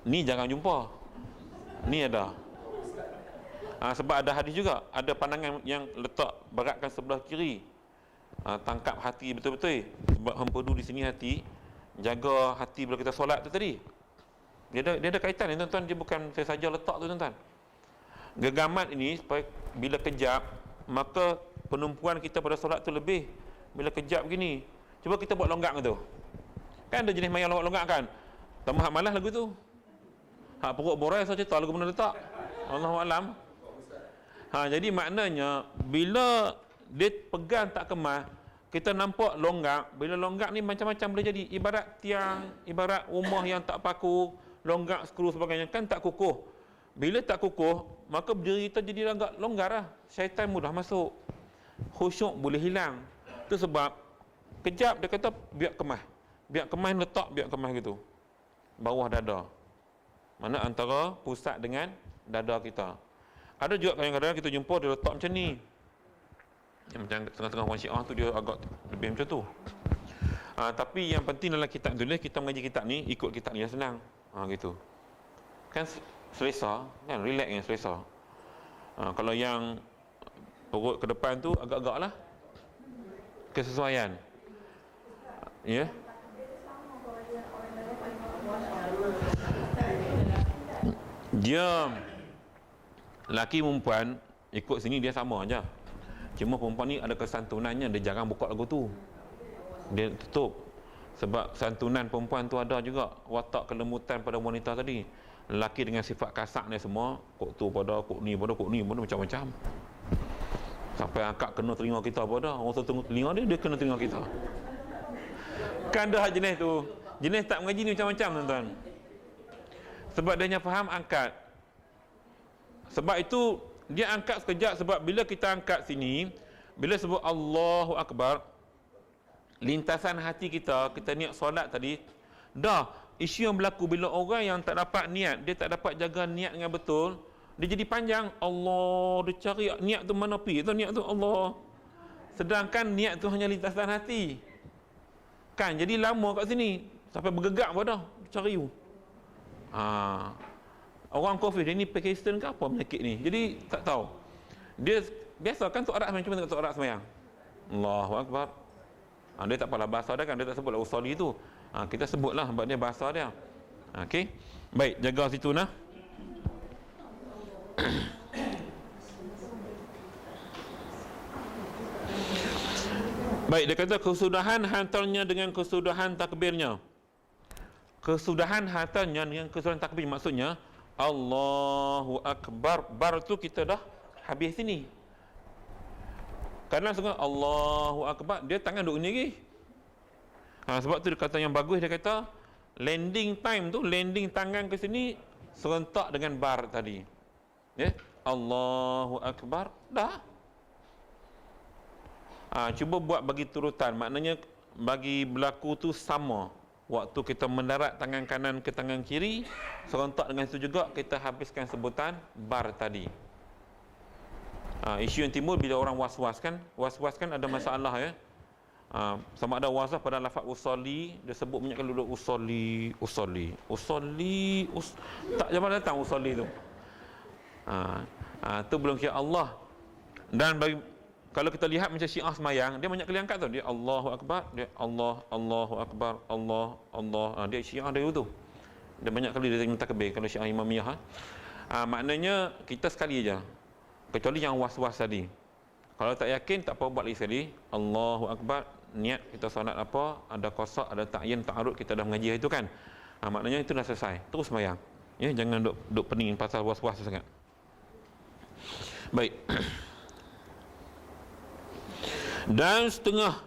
Ni jangan jumpa. Ni ada. Sebab ada hadis juga, ada pandangan yang letak beratkan sebelah kiri. Tangkap hati betul-betul. Sebab hempedu di sini hati, jaga hati bila kita solat tu tadi. Dia ada kaitan ni tuan-tuan, dia bukan saya saja letak tu tuan-tuan. Gegamat ini supaya bila kejap maka penumpuan kita pada solat tu lebih. Bila kejap begini, cuba kita buat longgak tu. Kan ada jenis mayang longgak kan? Tambah malas lagu tu. Hak perut borai saya cerita lagu mana letak. Allahu alam. Jadi maknanya bila dia pegang tak kemas, kita nampak longgak. Bila longgak ni macam-macam boleh jadi. Ibarat tiang, ibarat rumah yang tak paku, longgak, skru sebagainya, kan tak kukuh. Bila tak kukuh, maka berdiri kita jadi agak longgar lah. Syaitan mudah masuk. Khusyuk boleh hilang. Itu sebab kejap dia kata biar kemas. Biar kemas letak, biar kemas gitu. Bawah dada. Mana antara pusat dengan dada kita. Ada juga kadang-kadang kita jumpa dia letak macam ni. Yang macam tengah-tengah orang Syiah tu dia agak lebih macam tu. Tapi yang penting dalam kitab tulis, kita mengaji kitab ni, ikut kitab ni senang. Gitu. Kan selesa, kan relax yang selesa. Kalau yang perut ke depan tu agak-agak lah kesesuaian. Ya. Dia laki perempuan ikut sini dia sama aja. Cuma perempuan ni ada kesantunannya, dia jarang buka lagu tu. Dia tutup. Sebab santunan perempuan tu ada juga watak kelembutan pada wanita tadi. Lelaki dengan sifat kasar ni semua, kok tu pada, kok ni pada, kok ni pada, macam-macam. Sampai akak kena telinga kita pada. Orang tu tengok telinga dia, dia kena telinga kita. Kan dah jenis tu. Jenis tak mengaji ni macam-macam tuan-tuan. Sebab dia hanya faham angkat. Sebab itu dia angkat sekejap, sebab bila kita angkat sini, bila sebut Allahu Akbar, lintasan hati kita niat solat tadi, dah isu yang berlaku bila orang yang tak dapat niat, dia tak dapat jaga niat dengan betul, dia jadi panjang. Allah, dia cari niat tu mana pi, tu niat tu Allah. Sedangkan niat tu hanya lintasan hati. Kan jadi lama kat sini sampai bergegak pun dah cari. Orang kafir dia ni Pakistan ke apa penyakit ni. Jadi tak tahu. Dia biasa kan tu Arab sembahyang, cuma tengok tu Arab sembahyang. Allahu Akbar. Dia tak apalah bahasa dia kan, dia tak sebutlah usali tu. Kita sebutlah sebab dia bahasa dia. Okey. Baik, jaga situ nah. Baik, dia kata kesudahan hantarnya dengan kesudahan takbirnya. Kesudahan hantarnya dengan kesudahan takbir maksudnya Allahu Akbar. Bar tu kita dah habis sini. Kadang setengah Allahu Akbar, dia tangan duduk ni lagi. Sebab tu dia kata yang bagus, dia kata landing time tu, landing tangan ke sini serentak dengan bar tadi. Ya, Allahu Akbar, dah. Cuba buat bagi turutan, maknanya bagi berlaku tu sama. Waktu kita mendarat tangan kanan ke tangan kiri, serentak dengan itu juga kita habiskan sebutan bar tadi. Isu yang timbul bila orang was-was kan, ada masalah ya. Sama ada was-was pada lafaz usolli, dia sebut banyak kali duduk usolli, tak zaman datang usolli tu. Tu belum kira Allah. Dan bagi, kalau kita lihat macam Syiah semayang, dia banyak kali angkat tu. Dia Allahu Akbar, dia Allah, Allahu Akbar, Allah, Allah. Dia Syiah dia tu. Dia banyak kali dia minta takbir kalau Syiah Imamiyah. Maknanya kita sekali aja. Kecuali yang was-was tadi. Kalau tak yakin, tak apa buat lagi sekali. Allahu Akbar, niat kita solat apa, ada qasak, ada ta'yin, ta'arud, kita dah mengaji itu kan. Maknanya itu dah selesai. Terus semayang. Ya, jangan duk pening pasal was-was sangat. Baik. Dan setengah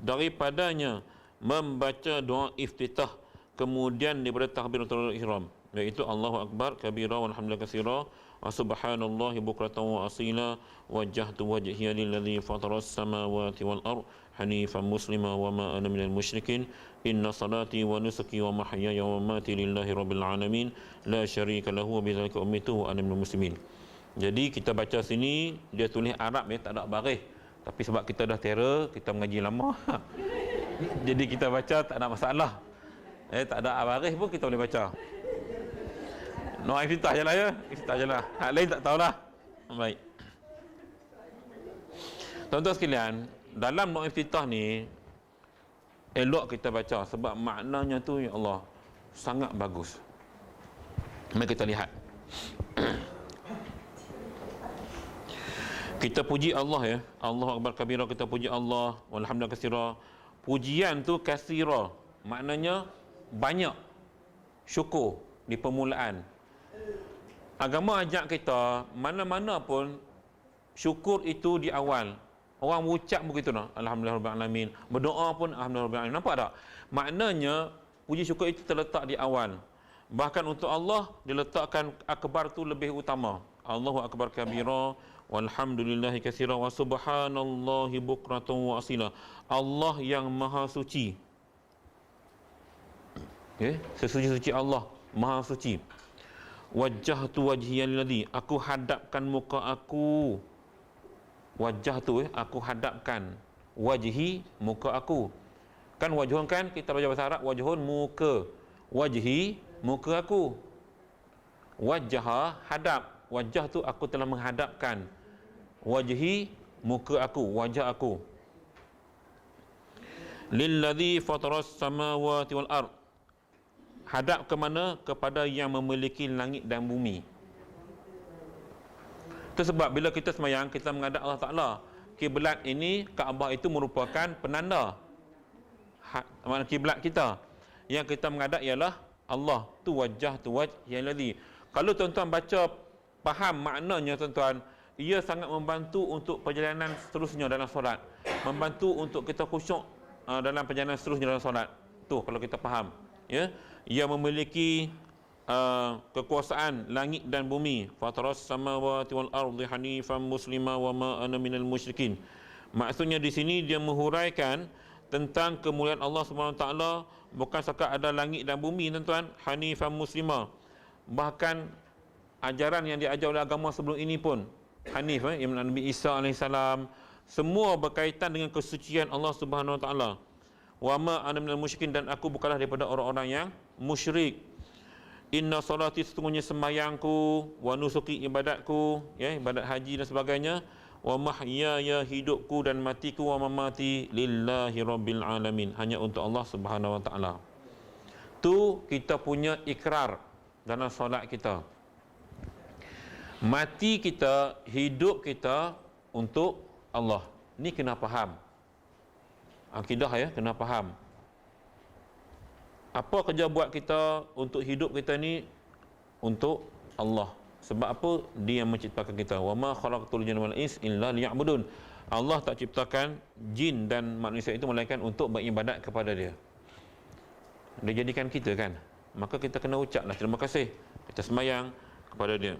daripadanya membaca doa iftitah kemudian daripada takbiratul ihram, iaitu Allahu Akbar kabira walhamdulillah katsira wa subhanallahi bukratan wa asila wajjahtu wajhiya lilladzi fataras samawati wal ard hanifan muslima wa ma ana minal musyrikin inna salati wa nusuki wa mahyaya wa mamati lillahi rabbil alamin la syarika lahu wa bidzalika umirtu wa ana minal muslimin. Jadi kita baca sini dia tulis Arab ya, tak ada baris. Tapi sebab kita dah terror, kita mengaji lama. Jadi kita baca tak ada masalah. Tak ada baris pun kita boleh baca. No, iftitah je lah ya. Iftitah je lah. Hak lain tak tahulah. Baik. Tuan-tuan sekalian, dalam doa iftitah ni elok kita baca sebab maknanya tu ya Allah sangat bagus. Mari kita lihat. Kita puji Allah ya. Allahu akbar kabira, kita puji Allah. Walhamdulillah katsira. Pujian tu katsira, maknanya banyak. Syukur di permulaan. Agama ajak kita mana-mana pun syukur itu di awal. Orang ucap begitu nah, alhamdulillah alamin. Berdoa pun alhamdulillah alamin. Nampak tak? Maknanya puji syukur itu terletak di awal. Bahkan untuk Allah diletakkan akbar tu lebih utama. Allahu akbar kabira walhamdulillahi katsira wa subhanallahi bukratan wa asila. Allah yang maha suci. Okay? Sesuci-suci Allah, maha suci. Wajjahtu wajhiyal ladzi, aku hadapkan muka aku. Wajah tu aku hadapkan. Wajhi, muka aku. Kan wajhun kan kita baca bahasa Arab, wajhun muka. Wajhi, muka aku. Wajah, hadap. Wajah tu aku telah menghadapkan. Wajhi, muka aku, wajah aku. Lilladzi fataras samawati wal ard. Hadap ke mana? Kepada yang memiliki langit dan bumi. Itu sebab bila kita semayang, kita menghadap Allah Ta'ala. Kiblat ini, Kaabah itu merupakan penanda kiblat kita. Yang kita menghadap ialah Allah. Tu wajah, tu wajh yang ladzi. Kalau tuan-tuan baca faham maknanya tuan-tuan, ia sangat membantu untuk perjalanan seterusnya dalam solat. Membantu untuk kita khusyuk dalam perjalanan seterusnya dalam solat. Tu kalau kita faham. Ya, ia memiliki kekuasaan langit dan bumi. Fataras samawati wal ardi hanifan muslima wa ma ana minal musyrikin. Maksudnya di sini dia menghuraikan tentang kemuliaan Allah Subhanahu taala, bukan sekadar ada langit dan bumi tuan-tuan, hanifan muslima. Bahkan ajaran yang diajar oleh agama sebelum ini pun Hanif, Nabi Isa AS, semua berkaitan dengan kesucian Allah Subhanahu taala. Wa ma ana minal musyrikin, dan aku bukanlah daripada orang-orang yang musyrik. Inna salati, sesungguhnya sembahyangku, wa nusuki, ibadatku, ya, ibadat haji dan sebagainya, wa mahyaya, hidupku dan matiku, wa mamati lillahi rabbil alamin, hanya untuk Allah Subhanahu wa taala. Tu kita punya ikrar dalam solat kita. Mati kita, hidup kita untuk Allah. Ni kena faham. Akidah ya, kena faham. Apa kerja buat kita untuk hidup kita ni untuk Allah. Sebab apa? Dia yang menciptakan kita. Wa ma khalaqtul jinna wal ins illa liya'budun. Allah tak ciptakan jin dan manusia itu melainkan untuk beribadat kepada Dia. Dia jadikan kita kan. Maka kita kena ucaplah terima kasih. Kita sembahyang kepada Dia.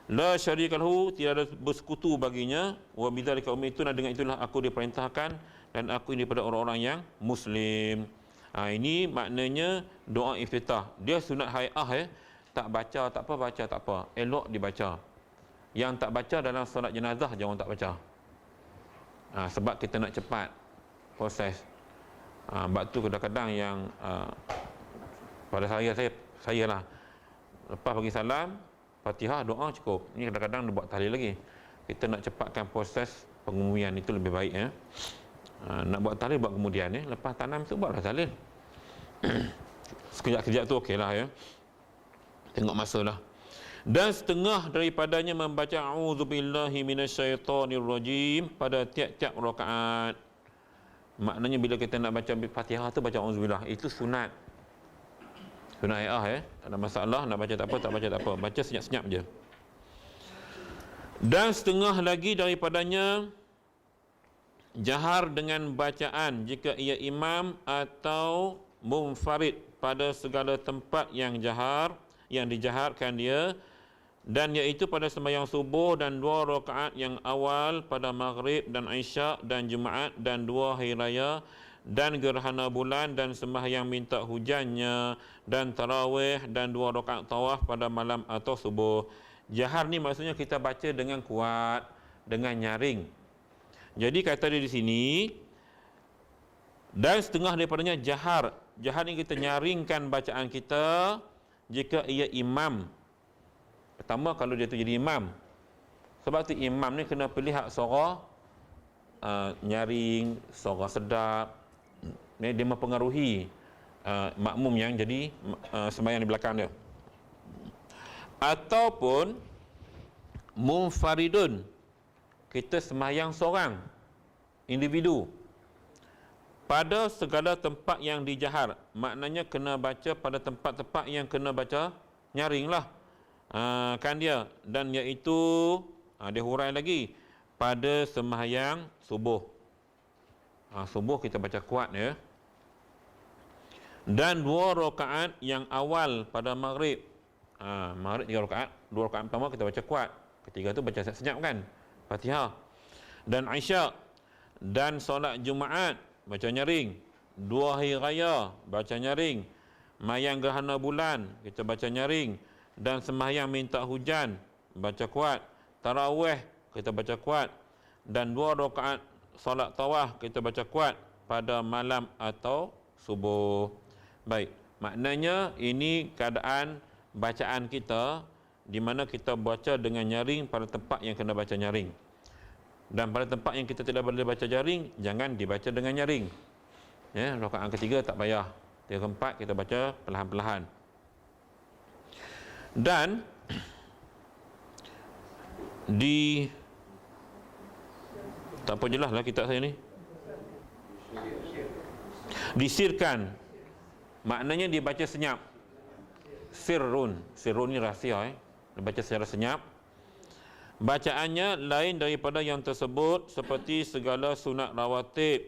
La syarikalahu, tidak ada bersekutu baginya. Wa bidzalika umirtu, dengan itulah aku diperintahkan dan aku ini daripada orang-orang yang muslim. Ini maknanya doa iftitah. Dia sunat hai'ah ya. Tak baca tak apa, baca tak apa, elok dibaca. Yang tak baca dalam solat jenazah jangan tak baca. Sebab kita nak cepat proses. Sebab tu kadang-kadang yang pada saya lah, lepas bagi salam, Fatihah, doa cukup. Ni kadang-kadang dia buat tahlil lagi. Kita nak cepatkan proses pengumumian, itu lebih baik ya. Nak buat tahlil buat kemudian ya. Lepas tanam tu buatlah tahlil. Sekejap-kejap tu okey lah ya. Tengok masa lah. Dan setengah daripadanya membaca a'udzubillahi minasyaitonirrajim pada tiap-tiap rakaat. Maknanya bila kita nak baca Fatihah tu baca auzubillah, itu sunat. Sunat ayah ya. Tak ada masalah, nak baca tak apa, tak baca tak apa. Baca senyap-senyap je. Dan setengah lagi daripadanya jahar dengan bacaan jika ia imam atau munfarid pada segala tempat yang jahar, yang dijaharkan dia, dan iaitu pada sembahyang subuh dan 2 rakaat yang awal pada maghrib dan isyak dan Jumaat dan 2 hari raya dan gerhana bulan dan sembahyang minta hujannya dan tarawih dan 2 rakaat tawaf pada malam atau subuh. Jahar ni maksudnya kita baca dengan kuat, dengan nyaring. Jadi kata dia di sini, dan setengah daripadanya jahar. Jahar ni kita nyaringkan bacaan kita jika ia imam. Pertama kalau dia tu jadi imam. Sebab tu imam ni kena pilih hak suara nyaring, suara sedap. Dia mempengaruhi makmum yang jadi sembahyang di belakang dia. Ataupun munfaridun, kita sembahyang seorang individu pada segala tempat yang dijahar, maknanya kena baca pada tempat-tempat yang kena baca nyaring lah, kan dia, dan iaitu dia hurai lagi pada sembahyang subuh. Subuh kita baca kuat ya. Dan 2 rakaat yang awal pada maghrib. Maghrib 3 rakaat, 2 rakaat pertama kita baca kuat, ketiga tu baca senyap kan, Fatihah. Dan Isyak dan solat Jumaat baca nyaring, 2 hari raya baca nyaring, mayang gerhana bulan kita baca nyaring, dan sembahyang minta hujan baca kuat, tarawih kita baca kuat, dan 2 rakaat solat tawaf kita baca kuat pada malam atau subuh. Baik, maknanya ini keadaan bacaan kita di mana kita baca dengan nyaring pada tempat yang kena baca nyaring. Dan pada tempat yang kita tidak boleh baca nyaring, jangan dibaca dengan nyaring. Ya, rakaat ketiga tak payah. 3 keempat kita baca perlahan-perlahan. Dan tak apa jelas lah kitab saya ni. Disirkan, maknanya dibaca senyap. Sirrun ni rahsia dibaca secara senyap. Bacaannya lain daripada yang tersebut seperti segala sunat rawatib.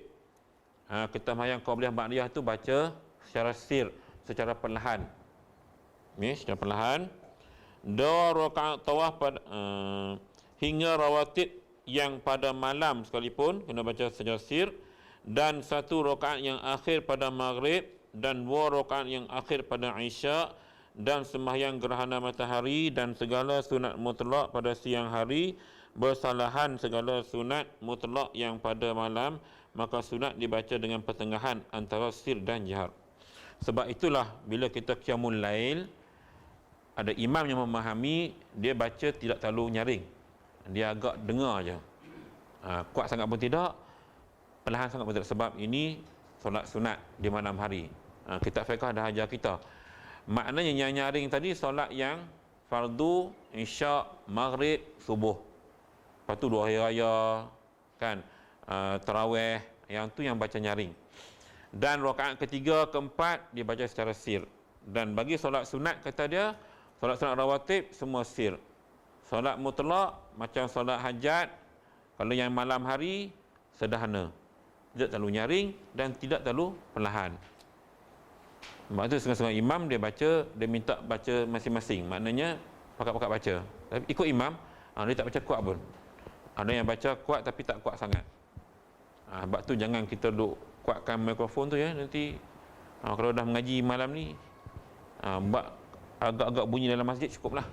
Kita sembahyang qabliyah ba'diyah tu baca secara sir, secara perlahan. Ni secara perlahan. 2 rakaat tawaf pada hingga rawatib yang pada malam sekalipun kena baca secara sir, dan 1 rakaat yang akhir pada maghrib, dan 2 rakaat yang akhir pada Isyak, dan sembahyang gerhana matahari, dan segala sunat mutlak pada siang hari, bersalahan segala sunat mutlak yang pada malam, maka sunat dibaca dengan pertengahan antara sir dan jahar. Sebab itulah bila kita qiyamul lail, ada imam yang memahami, dia baca tidak terlalu nyaring, dia agak dengar je, kuat sangat pun tidak, perlahan sangat pun tidak, sebab ini solat sunat di malam hari. Kitab fiqh dah ajar kita, maknanya yang nyaring tadi solat yang fardu, isyak, maghrib, subuh. Lepas tu 2 hari raya kan, tarawih, yang tu yang baca nyaring. Dan rakaat ketiga, keempat dia baca secara sir. Dan bagi solat sunat kata dia, solat sunat rawatib semua sir. Solat mutlak macam solat hajat, kalau yang malam hari sederhana, tidak terlalu nyaring dan tidak terlalu perlahan. Sebab tu setengah-setengah imam dia baca, dia minta baca masing-masing, maknanya pakat-pakat baca. Tapi ikut imam, dia tak baca kuat pun. Ada yang baca kuat tapi tak kuat sangat. Sebab tu jangan kita duk kuatkan mikrofon tu ya, nanti kalau dah mengaji malam ni, buat agak-agak bunyi dalam masjid cukuplah.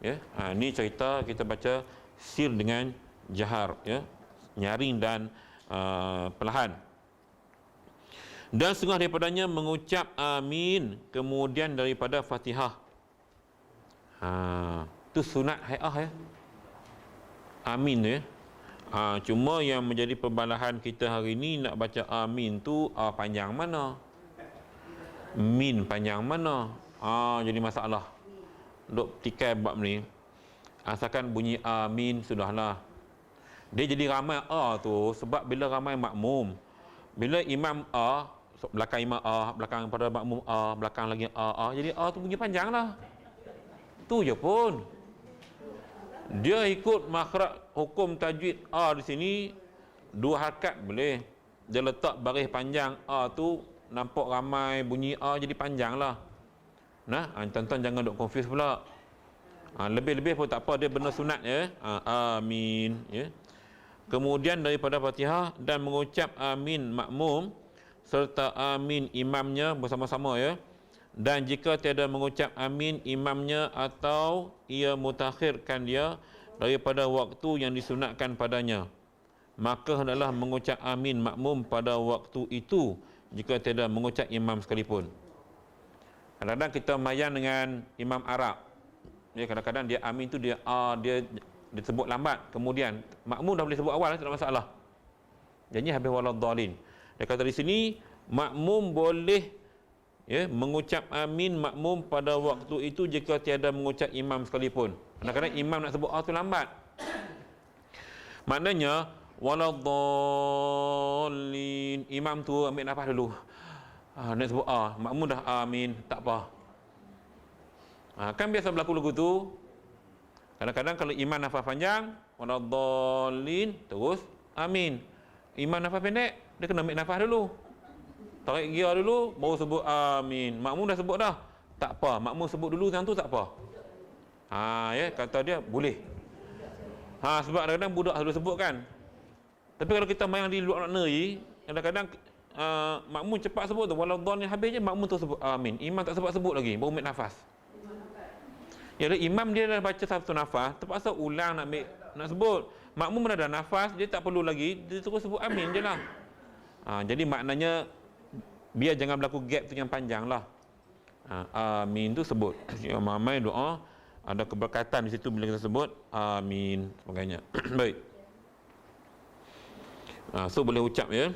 Ya, ni cerita kita baca sir dengan jahar, ya, nyaring dan perlahan. Dan setengah daripadanya mengucap amin kemudian daripada Fatihah. Tu sunat hai'ah ya. Amin ya. Cuma yang menjadi perbalahan kita hari ni, nak baca amin tu panjang mana? Min panjang mana? Jadi masalah. Duk tikai bab ni. Asalkan bunyi amin sudahlah. Dia jadi ramai tu sebab bila ramai makmum, bila imam belakang imam belakang pada makmum belakang lagi jadi tu bunyi panjang lah. Tu je pun. Dia ikut makhraj hukum tajwid di sini 2 harakat boleh. Dia letak baris panjang tu nampak ramai bunyi jadi panjang lah. Nah, tuan-tuan jangan duk confuse pula. Lebih-lebih pun tak apa, dia benda sunat ya. Amin ya. Kemudian daripada Fatihah dan mengucap amin makmum serta amin imamnya bersama-sama ya. Dan jika tiada mengucap amin imamnya atau ia mutakhirkan dia daripada waktu yang disunatkan padanya, maka hendaklah mengucap amin makmum pada waktu itu jika tiada mengucap imam sekalipun. Kadang-kadang kita mayan dengan imam Arab. Ya, kadang-kadang dia amin tu dia disebut lambat, kemudian makmum dah boleh sebut awal, tak ada masalah. Jadi habis waladhdallin. Dia kata di sini makmum boleh mengucap amin makmum pada waktu itu jika tiada mengucap imam sekalipun. Kadang-kadang imam nak sebut tu lambat. Maknanya waladdallin. Imam tu ambil nafas dulu. Nak sebut makmum dah amin, tak apa. Kan biasa berlaku lagu tu. Kadang-kadang kalau imam nafas panjang, waladdallin, terus amin. Imam nafas pendek, dia kena ambil nafas dulu. Tarik gear dulu, baru sebut amin. Makmum dah sebut dah, tak apa. Makmum sebut dulu yang tu tak apa. Ya, kata dia boleh. Sebab kadang-kadang budak selalu sebut kan. Tapi kalau kita main di luar negeri, kadang-kadang makmum cepat sebut tu, waladdallin habis je makmum tu sebut amin. Imam tak sebut lagi, baru ambil nafas. Ya, imam dia dah baca satu nafas, terpaksa ulang nak sebut. Makmum dah ada nafas, dia tak perlu lagi, dia terus sebut amin je lah. Jadi maknanya biar jangan berlaku gap tu yang panjang lah. Amin tu sebut. Ramai doa ada keberkatan di situ bila kita sebut amin sebagainya. Baik. So boleh ucap ya.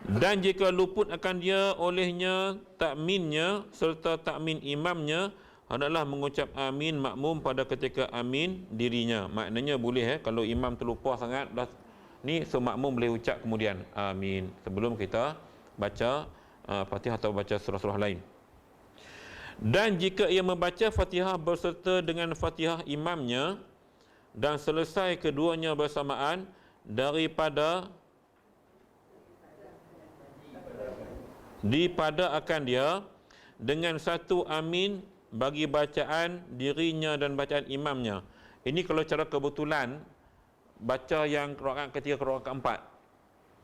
Dan jika luput akan dia olehnya takminnya serta takmin imamnya, hendaklah mengucap amin makmum pada ketika amin dirinya. Maknanya boleh kalau imam terlupa sangat dah ni, so makmum boleh ucap kemudian amin sebelum kita baca Fatihah atau baca surah-surah lain. Dan jika ia membaca Fatihah berserta dengan Fatihah imamnya dan selesai keduanya bersamaan daripada akan dia dengan satu amin bagi bacaan dirinya dan bacaan imamnya. Ini kalau cara kebetulan baca yang rakaat ketiga ke rakaat keempat.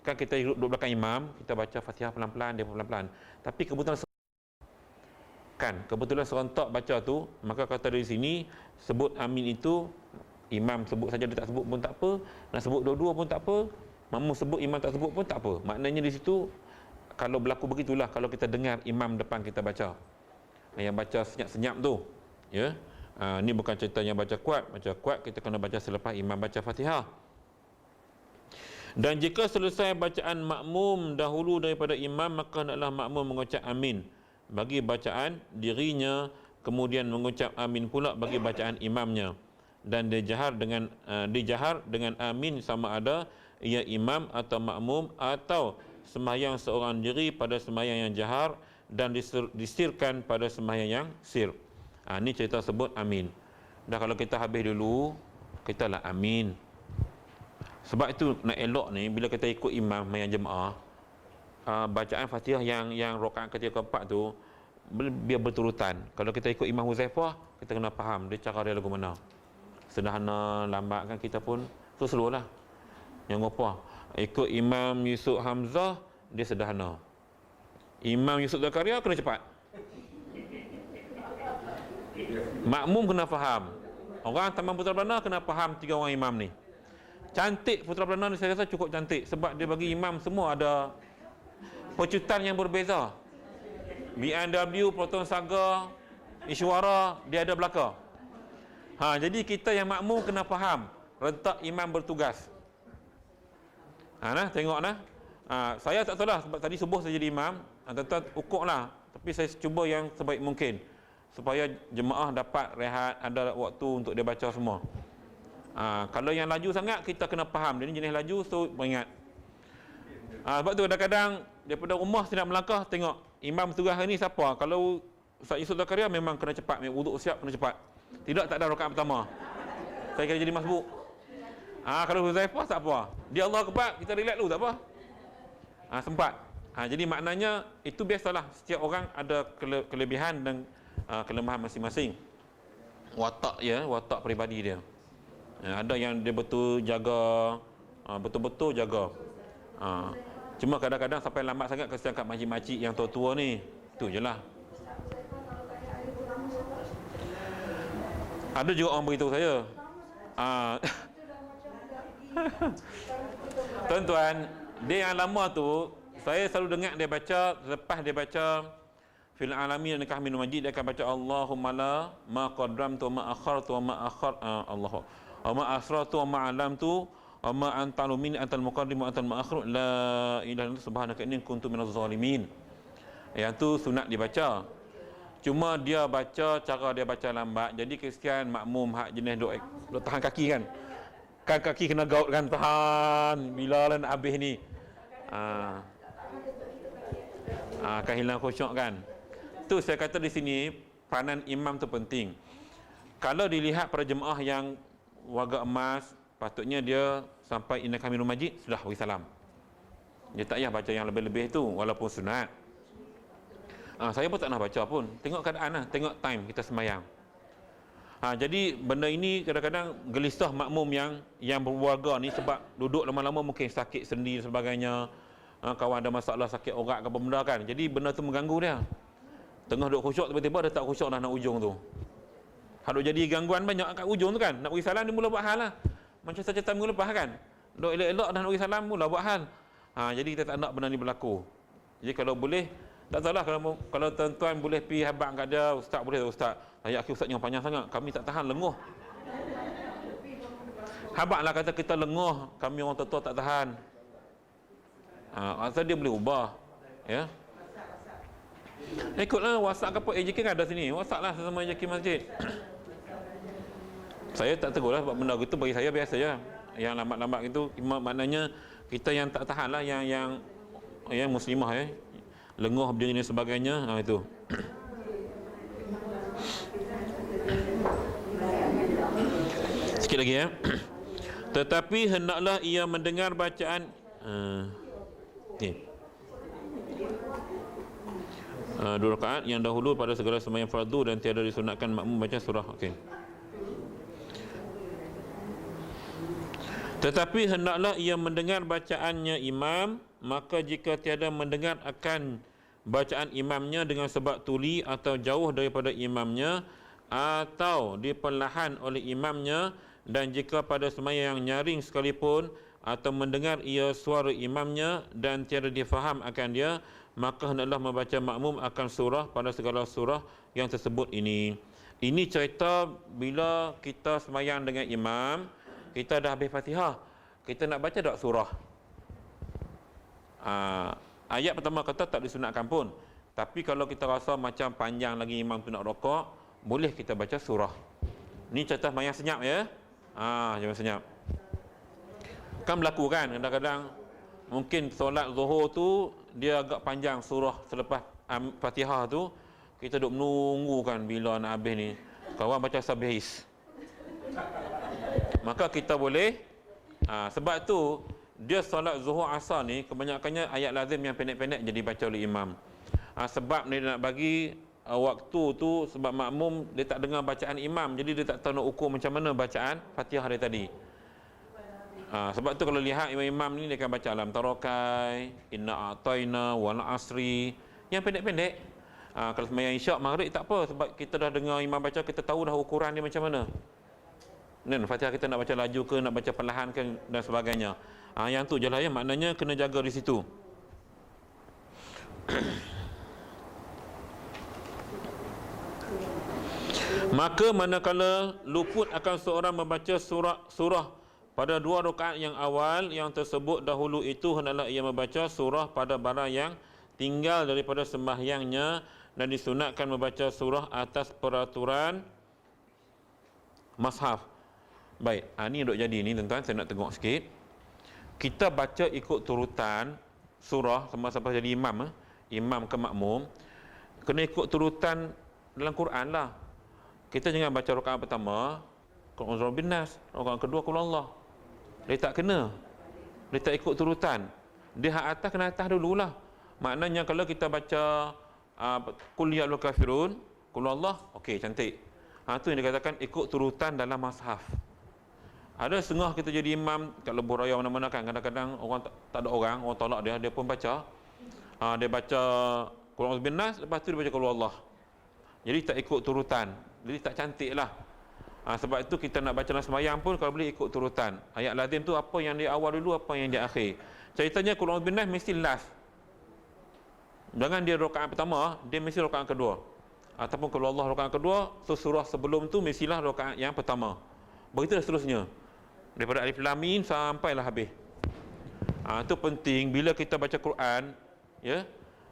Kan kita duduk belakang imam, kita baca Fatihah pelan-pelan, dia pelan-pelan. Tapi kebetulan serentak baca tu, maka kata dari sini sebut amin itu imam sebut saja, dia tak sebut pun tak apa, nak sebut dua-dua pun tak apa, makmum sebut imam tak sebut pun tak apa. Maknanya di situ kalau berlaku begitulah kalau kita dengar imam depan kita baca. Yang baca senyap-senyap tu, ya. Ni bukan cerita yang baca kuat kita kena baca selepas imam baca Fatihah. Dan jika selesai bacaan makmum dahulu daripada imam, maka hendaklah makmum mengucap amin bagi bacaan dirinya, kemudian mengucap amin pula bagi bacaan imamnya, dan dijahar dengan amin sama ada ia imam atau makmum atau sembahyang seorang diri pada sembahyang yang jahar dan disirkan pada sembahyang yang sir. Ini cerita sebut amin. Dah kalau kita habis dulu, kita lah amin. Sebab itu nak elok ni bila kita ikut imam yang jemaah, bacaan Fatihah yang rakaat ketiga keempat tu biar berturutan. Kalau kita ikut Imam Huzaifah, kita kena faham dia cara dia lagu mana. Sederhana, lambat kan kita pun tu slow lah. Yang apa? Ikut Imam Yusuf Hamzah, dia sederhana. Imam Yusuf Zakaria kena cepat. Makmum kena faham. Orang Taman Putra Belanda kena faham tiga orang imam ni. Cantik Putra Belanda ni, saya rasa cukup cantik sebab dia bagi imam semua ada pecutan yang berbeza. BMW, Proton Saga, Iswara, dia ada belaka. Jadi kita yang makmum kena faham rentak imam bertugas. Tengok nah. Saya tak tahu lah sebab tadi subuh saya jadi imam, tuan-tuan ukur lah. Tapi saya cuba yang sebaik mungkin supaya jemaah dapat rehat, ada waktu untuk dia baca semua. Kalau yang laju sangat, kita kena faham dia ni jenis laju, so beringat. Sebab tu kadang-kadang daripada rumah saya nak melangkah, tengok imam bertugas hari ni siapa. Kalau Ustaz Yusuf Zakaria memang kena cepat, wuduk siap kena cepat. Tidak, tak ada rakaat pertama, saya kena jadi masbuk. Kalau Huzaifah tak apa, dia Allah Akbar, kita relax dulu tak apa. Sempat. Jadi maknanya itu biasalah, setiap orang ada kelebihan dan kelemahan masing-masing. Watak peribadi dia. Ada yang dia betul jaga, betul-betul jaga. Cuma kadang-kadang sampai lambat sangat kesian kat makcik-makcik yang tua-tua ni. Itu je lah. Ada juga orang beritahu saya, tuan-tuan, dia yang lama tu, saya selalu dengar dia baca, lepas dia baca fil alamin nikah minum majid, dia akan baca Allahumma la ma qaddamtu ma akhartu ma Allah wa ma asrartu wa ma alamtu wa ma anta min antal muqaddim wa antal muakhir la ilaha illa subhanaka inni kuntu minaz zalimin. Yang tu sunat dibaca. Cuma dia baca, cara dia baca lambat, jadi kesian makmum hak jenis duk tahan kaki kan. Kan kaki kena gaut kan, tahan. Bila lah nak habis ni. Akan hilang khusyuk kan. Tu saya kata di sini peranan imam tu penting. Kalau dilihat para jemaah yang warga emas, patutnya dia sampai inna kamilul majid sudah bagi salam. Dia tak payah baca yang lebih-lebih tu walaupun sunat. Saya pun tak nak baca pun. Tengok keadaan lah, tengok time kita sembahyang. Jadi benda ini kadang-kadang gelisah makmum yang berwarga ni sebab duduk lama-lama mungkin sakit sendi dan sebagainya. Kawan ada masalah sakit orat ke apa benda kan. Jadi benda tu mengganggu dia. Tengah duduk khusyuk tiba-tiba dia tak khusyuk dah nak ujung tu. Haduk jadi gangguan banyak kat ujung tu kan. Nak bagi salam dia mula buat hal lah. Macam saja time minggu lepas kan. Duk elok-elok dah nak bagi salam mula buat hal. Jadi kita tak nak benda ni berlaku. Jadi kalau boleh, tak tahulah kalau tuan-tuan boleh pergi habaq kat dia, ustaz boleh tak ustaz? Ayat akhir ustaz yang panjang sangat, kami tak tahan, lenguh. Habaqlah kata kita lenguh, kami orang tua tak tahan. Asal dia boleh ubah. Ya. Ikutlah WhatsApp ke apa, AJK kan ada sini. WhatsApp lah sesama AJK masjid. Saya tak tegur lah sebab benda itu bagi saya biasa je. Yang lambat-lambat itu maknanya kita yang tak tahan lah, yang muslimah lenguh berdiri dan sebagainya. Itu. Sikit lagi ya. Tetapi hendaklah ia mendengar bacaan dua rakaat yang dahulu pada segala sembahyang fardu dan tiada disunatkan makmum baca surah. Tetapi hendaklah ia mendengar bacaannya imam, maka jika tiada mendengar akan bacaan imamnya dengan sebab tuli atau jauh daripada imamnya atau diperlahan oleh imamnya, dan jika pada sembahyang yang nyaring sekalipun atau mendengar ia suara imamnya dan tiada difaham akan dia, maka hendaklah membaca makmum akan surah pada segala surah yang tersebut ini. Ini cerita bila kita sembahyang dengan imam, kita dah habis Fatihah, kita nak baca tak surah? Ayat pertama kata tak disunatkan pun. Tapi kalau kita rasa macam panjang lagi imam tu nak rokok, boleh kita baca surah. Ni cerita sembahyang senyap ya. Jangan senyap. Kan berlaku kan kadang-kadang mungkin solat zuhur tu dia agak panjang surah selepas Fatihah tu, kita duk menunggu kan bila nak habis ni. Kawan baca sabihis. Maka kita boleh sebab tu dia solat zuhur asar ni kebanyakannya ayat lazim yang pendek-pendek jadi baca oleh imam. Sebab dia nak bagi waktu tu, sebab makmum dia tak dengar bacaan imam, jadi dia tak tahu nak ukur macam mana bacaan Fatihah dia tadi. Sebab tu kalau lihat imam-imam ni dia akan baca alam tarokai, inna a'taina wal asri, yang pendek-pendek. Kalau sembahyang isyak maghrib tak apa, sebab kita dah dengar imam baca, kita tahu dah ukuran dia macam mana. Dan Fatihah kita nak baca laju ke, nak baca perlahan ke dan sebagainya. Yang tu je lah ya, maknanya kena jaga di situ. Maka manakala luput akan seorang membaca surah pada dua rakaat yang awal yang tersebut dahulu itu, hendaklah ia membaca surah pada barang yang tinggal daripada sembahyangnya, dan disunatkan membaca surah atas peraturan mushaf. Baik, ni duk jadi ni tuan-tuan, saya nak tengok sikit. Kita baca ikut turutan surah sama-sama jadi imam, imam ke makmum, kena ikut turutan dalam Quran lah. Kita jangan baca rakaat pertama Qul a'udzu birabbin nas, rakaat kedua Qul Allah. Dia tak kena. Dia tak ikut turutan. Dia hak atas kena atas dululah. Maknanya kalau kita baca Qul ya ayyuhal kafirun, Qul Allah, okey cantik. Tu yang dikatakan ikut turutan dalam mushaf. Ada setengah kita jadi imam kat lebuh raya mana-mana kan, kadang-kadang orang tak ada orang tolak dia pun baca. Dia baca Qul a'udzu birabbin nas, lepas tu dia baca Qul Allah. Jadi tak ikut turutan. Jadi tak cantik lah. Sebab itu kita nak baca dalam sembahyang pun kalau boleh ikut turutan. Ayat lazim tu apa yang di awal dulu, apa yang di akhir. Ceritanya Qul a'udzu birabbin nas mesti last. Jangan dia rakaat pertama, dia mesti rakaat kedua. Ataupun Qul Allah rakaat kedua, so surah sebelum tu mestilah rakaat yang pertama. Begitu seterusnya. Daripada alif lam mim sampailah habis. Itu penting bila kita baca Quran, ya.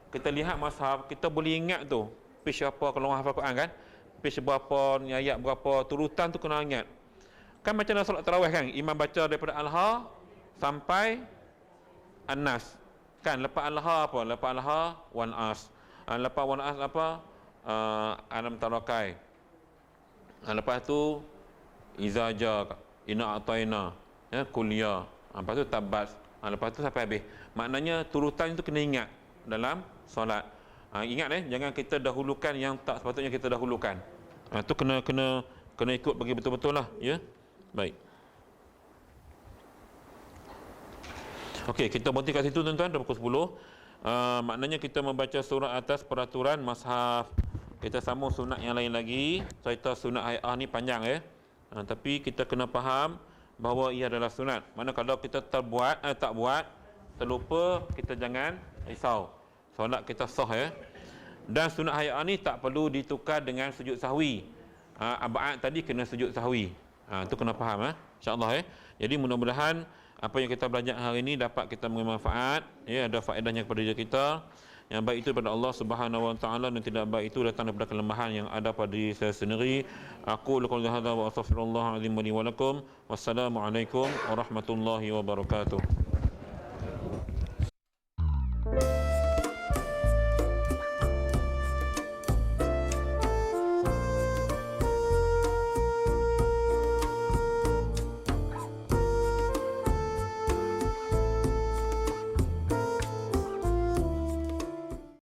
Kita lihat mushaf, kita boleh ingat tu. Page apa kalau orang hafal Quran kan? Page berapa, ayat berapa, turutan tu kena ingat. Kan macam dalam solat tarawih kan, imam baca daripada Al-Ha sampai An-Nas. Kan lepas Al-Ha apa? Lepas Al-Ha wan as. Lepas wan as apa? Alam tarakai. Lepas tu iza ja, ina ataina, ya, kuliah. Lepas tu tabat. Lepas tu sampai habis. Maknanya turutan itu kena ingat dalam solat. Ingat jangan kita dahulukan yang tak sepatutnya kita dahulukan. Tu kena ikut bagi betul-betul lah, ya. Baik. Okey, kita berhenti kat situ tuan-tuan, dah pukul 10. Maknanya kita membaca surah atas peraturan mushaf. Kita sambung sunat yang lain lagi. Cerita sunat hay'ah ni panjang, ya. Tapi kita kena faham bahawa ia adalah sunat. Mana kalau kita tak buat, terlupa, kita jangan risau. Solat kita sah, ya. Dan sunat hay'ah ni tak perlu ditukar dengan sujud sahwi. Ab'ad tadi kena sujud sahwi. Itu kena faham, insya-Allah, ya. Jadi mudah-mudahan apa yang kita belajar hari ini dapat kita mengambil manfaat, ya, ada faedahnya kepada diri kita. Yang baik itu daripada Allah Subhanahu wa taala, dan tidak baik itu datang daripada kelemahan yang ada pada diri saya sendiri. Aku lakukan hadza wa astaghfirullah azim li wa lakum. Wassalamualaikum warahmatullahi wabarakatuh.